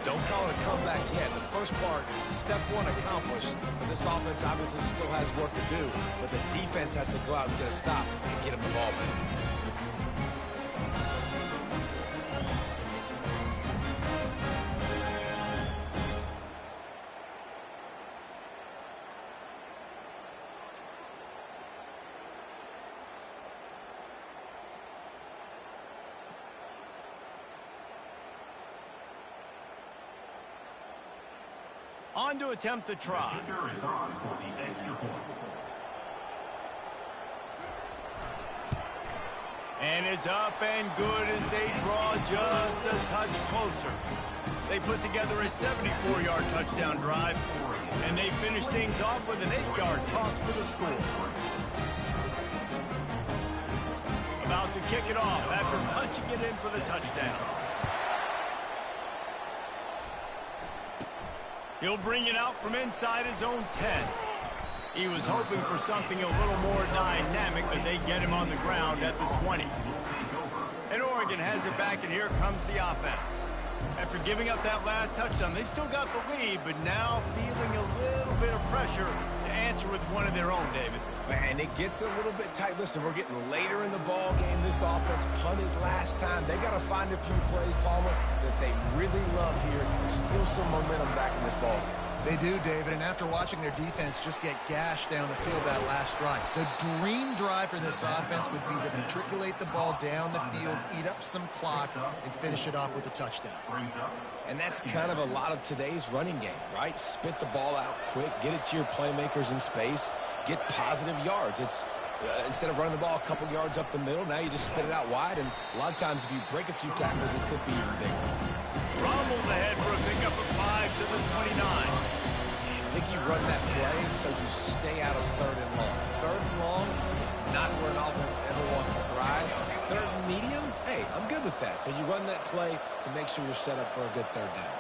Don't call it a comeback yet. The first part, step 1 accomplished. This offense obviously still has work to do, but the defense has to go out and get a stop and get him the ball back. On to attempt the try. The kicker is on for the extra point. And it's up and good as they draw just a touch closer. They put together a 74-yard touchdown drive, and they finish things off with an 8-yard toss for the score. About to kick it off after punching it in for the touchdown. He'll bring it out from inside his own 10. He was hoping for something a little more dynamic, but they get him on the ground at the 20. And Oregon has it back, and here comes the offense. After giving up that last touchdown, they still got the lead, but now feeling a little bit of pressure to answer with one of their own, David. And it gets a little bit tight. Listen, we're getting later in the ball game. This offense punted last time. They got to find a few plays, Palmer, that they really love here. Steal some momentum back in this ball game. They do, David, and after watching their defense just get gashed down the field that last drive, the dream drive for this offense would be to matriculate the ball down the field, eat up some clock, and finish it off with a touchdown. And that's kind of a lot of today's running game, right? Spit the ball out quick, get it to your playmakers in space, get positive yards. It's instead of running the ball a couple yards up the middle, now you just spit it out wide, and a lot of times if you break a few tackles, it could be even bigger. Rumbles ahead for a pickup of 5 to the 29. I think you run that play so you stay out of 3rd and long. 3rd and long is not where an offense ever wants to thrive. 3rd and medium, hey, I'm good with that. So you run that play to make sure you're set up for a good 3rd down.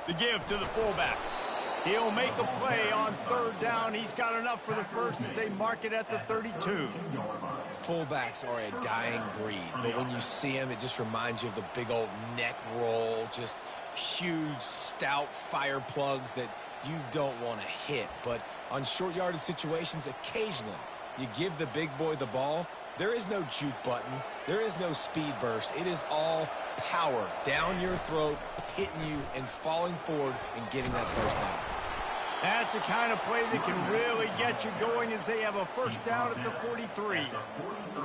The give to the fullback. He'll make a play on 3rd down. He's got enough for the first as they mark it at the 32. Fullbacks are a dying breed, but when you see them, it just reminds you of the big old neck roll, just huge, stout fire plugs that you don't want to hit. But on short yardage situations, occasionally, you give the big boy the ball. There is no juke button. There is no speed burst. It is all power down your throat, hitting you and falling forward and getting that first down. That's the kind of play that can really get you going as they have a first down at the 43.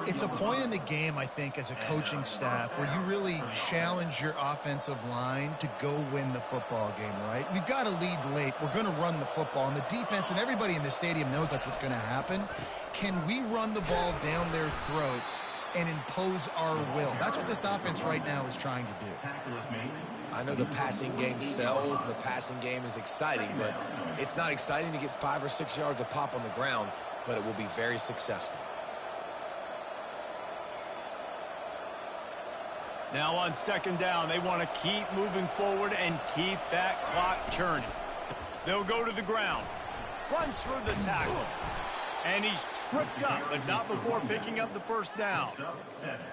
It's a point in the game, I think, as a coaching staff where you really challenge your offensive line to go win the football game, right? We've got to lead late. We're going to run the football, and the defense and everybody in the stadium knows that's what's going to happen. Can we run the ball down their throats and impose our will? That's what this offense right now is trying to do. I know the passing game sells, and the passing game is exciting, but it's not exciting to get 5 or 6 yards a pop on the ground, but it will be very successful. Now on 2nd down, they want to keep moving forward and keep that clock churning. They'll go to the ground. Runs through the tackle. And he's tripped up, but not before picking up the first down.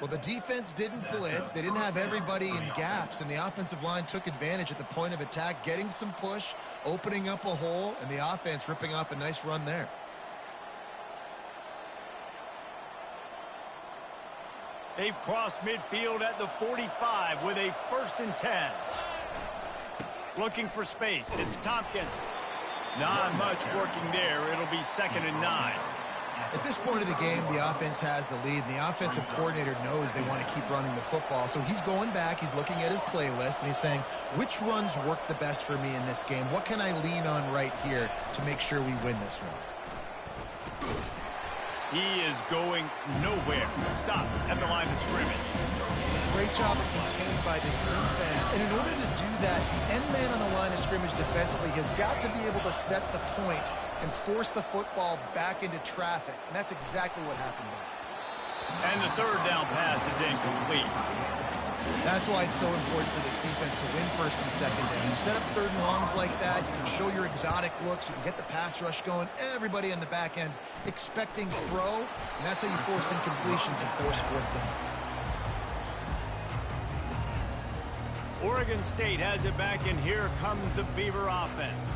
Well, the defense didn't blitz. They didn't have everybody in gaps, and the offensive line took advantage at the point of attack, getting some push, opening up a hole, and the offense ripping off a nice run there. They've crossed midfield at the 45 with a 1st and 10. Looking for space. It's Tompkins. Not much working there. It'll be 2nd and 9. At this point of the game, the offense has the lead, and the offensive coordinator knows they want to keep running the football. So he's going back, he's looking at his playlist, and he's saying, which runs work the best for me in this game? What can I lean on right here to make sure we win this one? He is going nowhere. Stop at the line of scrimmage. Great job of contained by this defense. And in order to do that, the end man on the line of scrimmage defensively has got to be able to set the point and force the football back into traffic. And that's exactly what happened there. And the 3rd down pass is incomplete. That's why it's so important for this defense to win 1st and 2nd down. You set up 3rd and longs like that, you can show your exotic looks, you can get the pass rush going, everybody on the back end expecting throw, and that's how you force incompletions and force 4th downs. Oregon State has it back, and here comes the Beaver offense.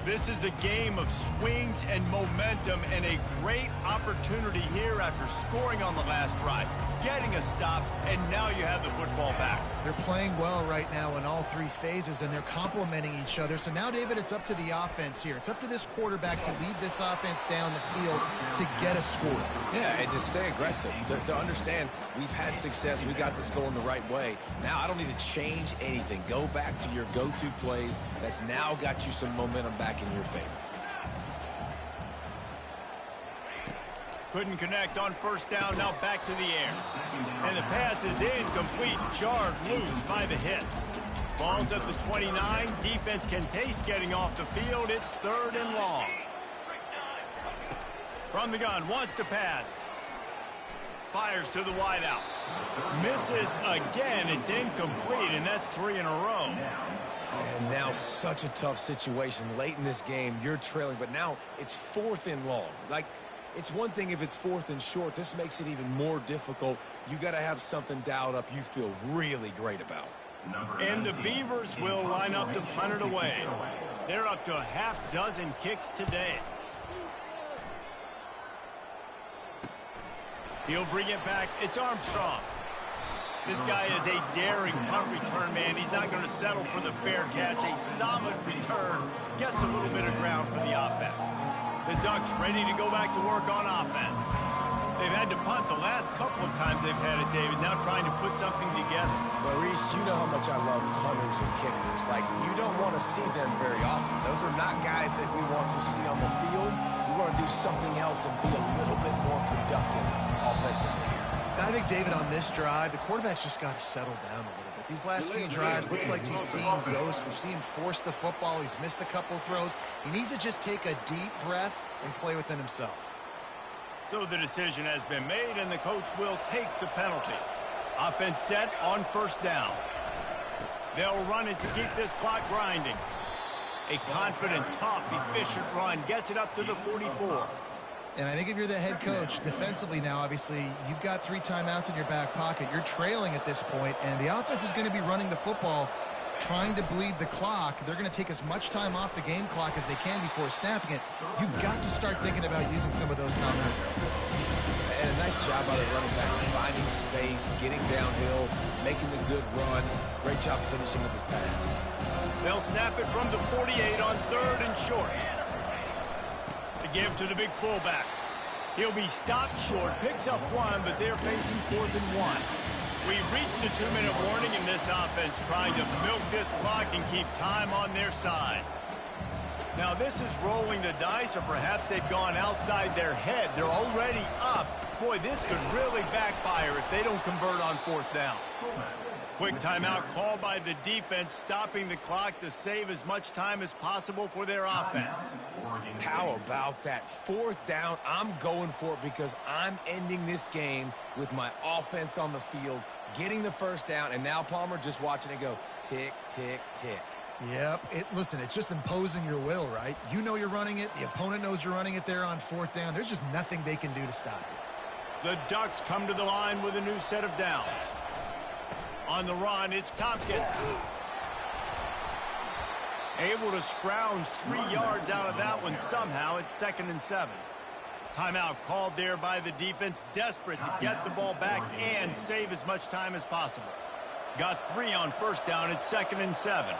This is a game of swings and momentum, and a great opportunity here after scoring on the last drive, getting a stop, and now you have the football back. They're playing well right now in all 3 phases, and they're complementing each other. So now, David, it's up to the offense here. It's up to this quarterback to lead this offense down the field to get a score. Yeah, and to stay aggressive, to understand we've had success, we got this going the right way. Now I don't need to change anything. Go back to your go-to plays. That's now got you some momentum back in your favor. Couldn't connect on 1st down, now back to the air. And the pass is incomplete, jarred loose by the hit. Ball's at the 29, defense can taste getting off the field, it's 3rd and long. From the gun, wants to pass. Fires to the wideout. Misses again, it's incomplete, and that's 3 in a row. And now such a tough situation. Late in this game, you're trailing, but now it's 4th and long. Like, it's one thing if it's 4th and short. This makes it even more difficult. You got to have something dialed up you feel really great about. And the Beavers will line up to punt it away. They're up to a half-dozen kicks today. He'll bring it back. It's Armstrong. This guy is a daring punt return man. He's not going to settle for the fair catch. A solid return gets a little bit of ground for the offense. The Ducks ready to go back to work on offense. They've had to punt the last couple of times they've had it, David, now trying to put something together. Well, Reese, you know how much I love punters and kickers. Like, you don't want to see them very often. Those are not guys that we want to see on the field. We want to do something else and be a little bit more productive offensively. I think, David, on this drive, the quarterback's just got to settle down a little bit. These last few drives, looks like he's seen ghosts. We've seen him force the football. He's missed a couple throws. He needs to just take a deep breath and play within himself. So the decision has been made, and the coach will take the penalty. Offense set on first down. They'll run it to keep this clock grinding. A confident, tough, efficient run gets it up to the 44. And I think if you're the head coach, defensively now, obviously, you've got 3 timeouts in your back pocket. You're trailing at this point, and the offense is going to be running the football, trying to bleed the clock. They're going to take as much time off the game clock as they can before snapping it. You've got to start thinking about using some of those timeouts. And a nice job by the running back, finding space, getting downhill, making the good run. Great job finishing with his pads. They'll snap it from the 48 on 3rd and short. To give to the big fullback. He'll be stopped short, picks up 1, but they're facing 4th and 1. We've reached the 2-minute warning in this offense, trying to milk this clock and keep time on their side. Now this is rolling the dice, or perhaps they've gone outside their head. They're already up. Boy, this could really backfire if they don't convert on 4th down. Quick timeout called by the defense, stopping the clock to save as much time as possible for their offense. How about that? 4th down, I'm going for it because I'm ending this game with my offense on the field, getting the first down, and now Palmer just watching it go tick, tick, tick. Yep. Listen, it's just imposing your will, right? You know you're running it. The opponent knows you're running it there on 4th down. There's just nothing they can do to stop it. The Ducks come to the line with a new set of downs. On the run, it's Tompkins. Able to scrounge 3 yards out of that one somehow. It's 2nd and 7. Timeout called there by the defense, desperate to get the ball back and save as much time as possible. Got 3 on first down. It's 2nd and 7.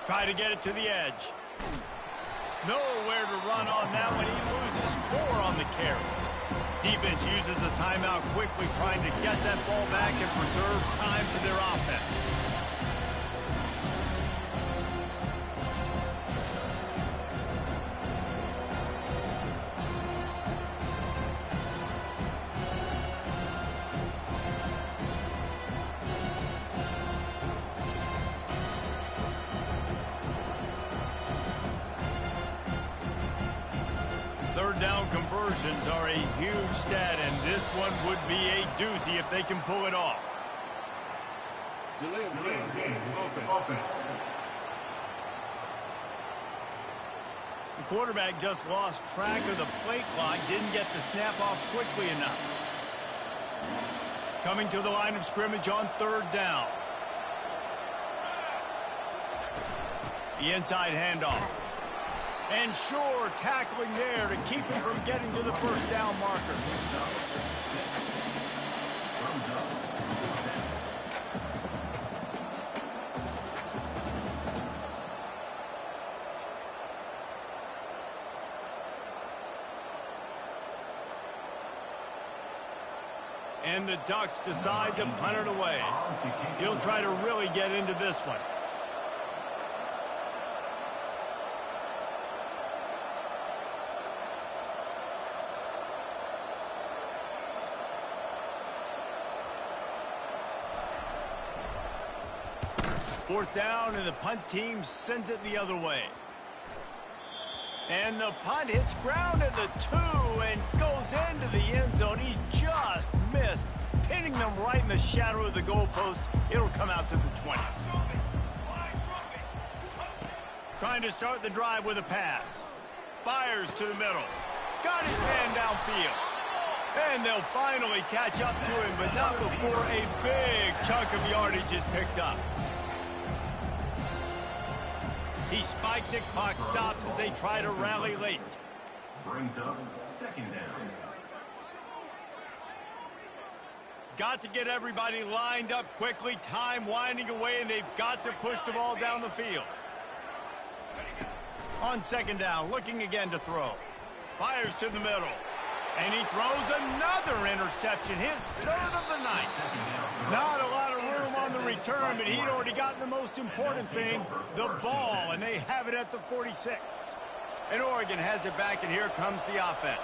Try to get it to the edge. Nowhere to run on that one. He loses 4 on the carry. Defense uses a timeout quickly, trying to get that ball back and preserve time for their offense. Third down conversions are a huge stat, and this one would be a doozy if they can pull it off. Delay of game. Offense. The quarterback just lost track of the play clock, didn't get the snap off quickly enough. Coming to the line of scrimmage on 3rd down. The inside handoff. And sure, tackling there to keep him from getting to the first down marker. And the Ducks decide to punt it away. He'll try to really get into this one. Fourth down, and the punt team sends it the other way. And the punt hits ground at the 2 and goes into the end zone. He just missed, pinning them right in the shadow of the goalpost. It'll come out to the 20. Trying to start the drive with a pass. Fires to the middle. Got his man downfield. And they'll finally catch up to him, but not before a big chunk of yardage is picked up. He spikes it, clock stops as they try to rally late. Brings up 2nd down. got to get everybody lined up quickly, time winding away, and they've got to push the ball down the field. On second down, looking again to throw. Fires to the middle. And he throws another interception, his third of the night. Not a lot of room on the return, but he'd already gotten the most important thing, the ball, and they have it at the 46. And Oregon has it back, and here comes the offense.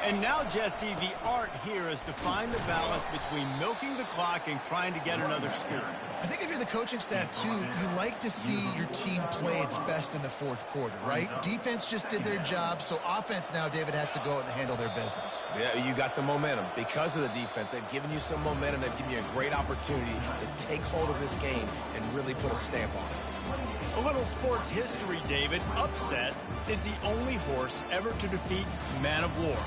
And now, Jesse, the art here is to find the balance between milking the clock and trying to get another score. I think if you're the coaching staff, too, you like to see your team play its best in the fourth quarter, right? Defense just did their job, so offense now, David, has to go out and handle their business. Yeah, you got the momentum. Because of the defense, they've given you some momentum. They've given you a great opportunity to take hold of this game and really put a stamp on it. A little sports history, David. Upset is the only horse ever to defeat Man of War.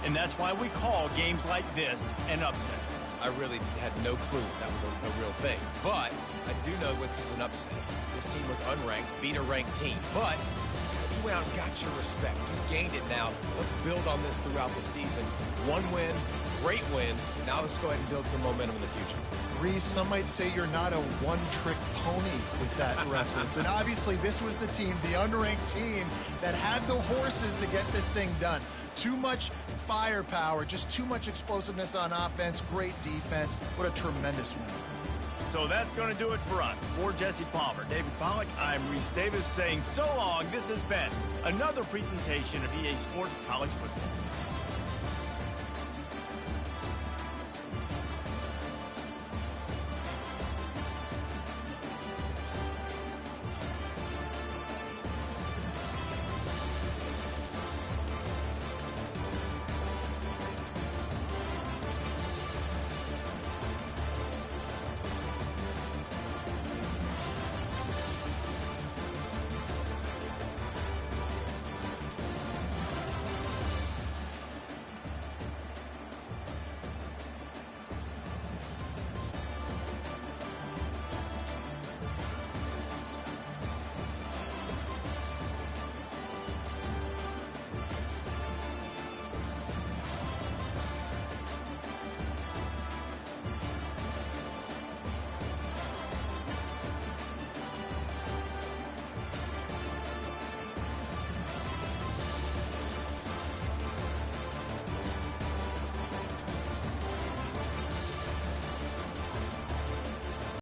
And that's why we call games like this an upset. I really had no clue that was a real thing. But I do know this is an upset. This team was unranked, beat a ranked team. But you went out and got your respect. You gained it now. Let's build on this throughout the season. One win, great win. Now let's go ahead and build some momentum in the future. Reese, some might say you're not a one-trick pony with that reference. And obviously this was the team, the unranked team, that had the horses to get this thing done. Too much firepower, just too much explosiveness on offense, great defense. What a tremendous win. So that's going to do it for us. For Jesse Palmer, David Pollack, I'm Reese Davis saying so long. This has been another presentation of EA Sports College Football.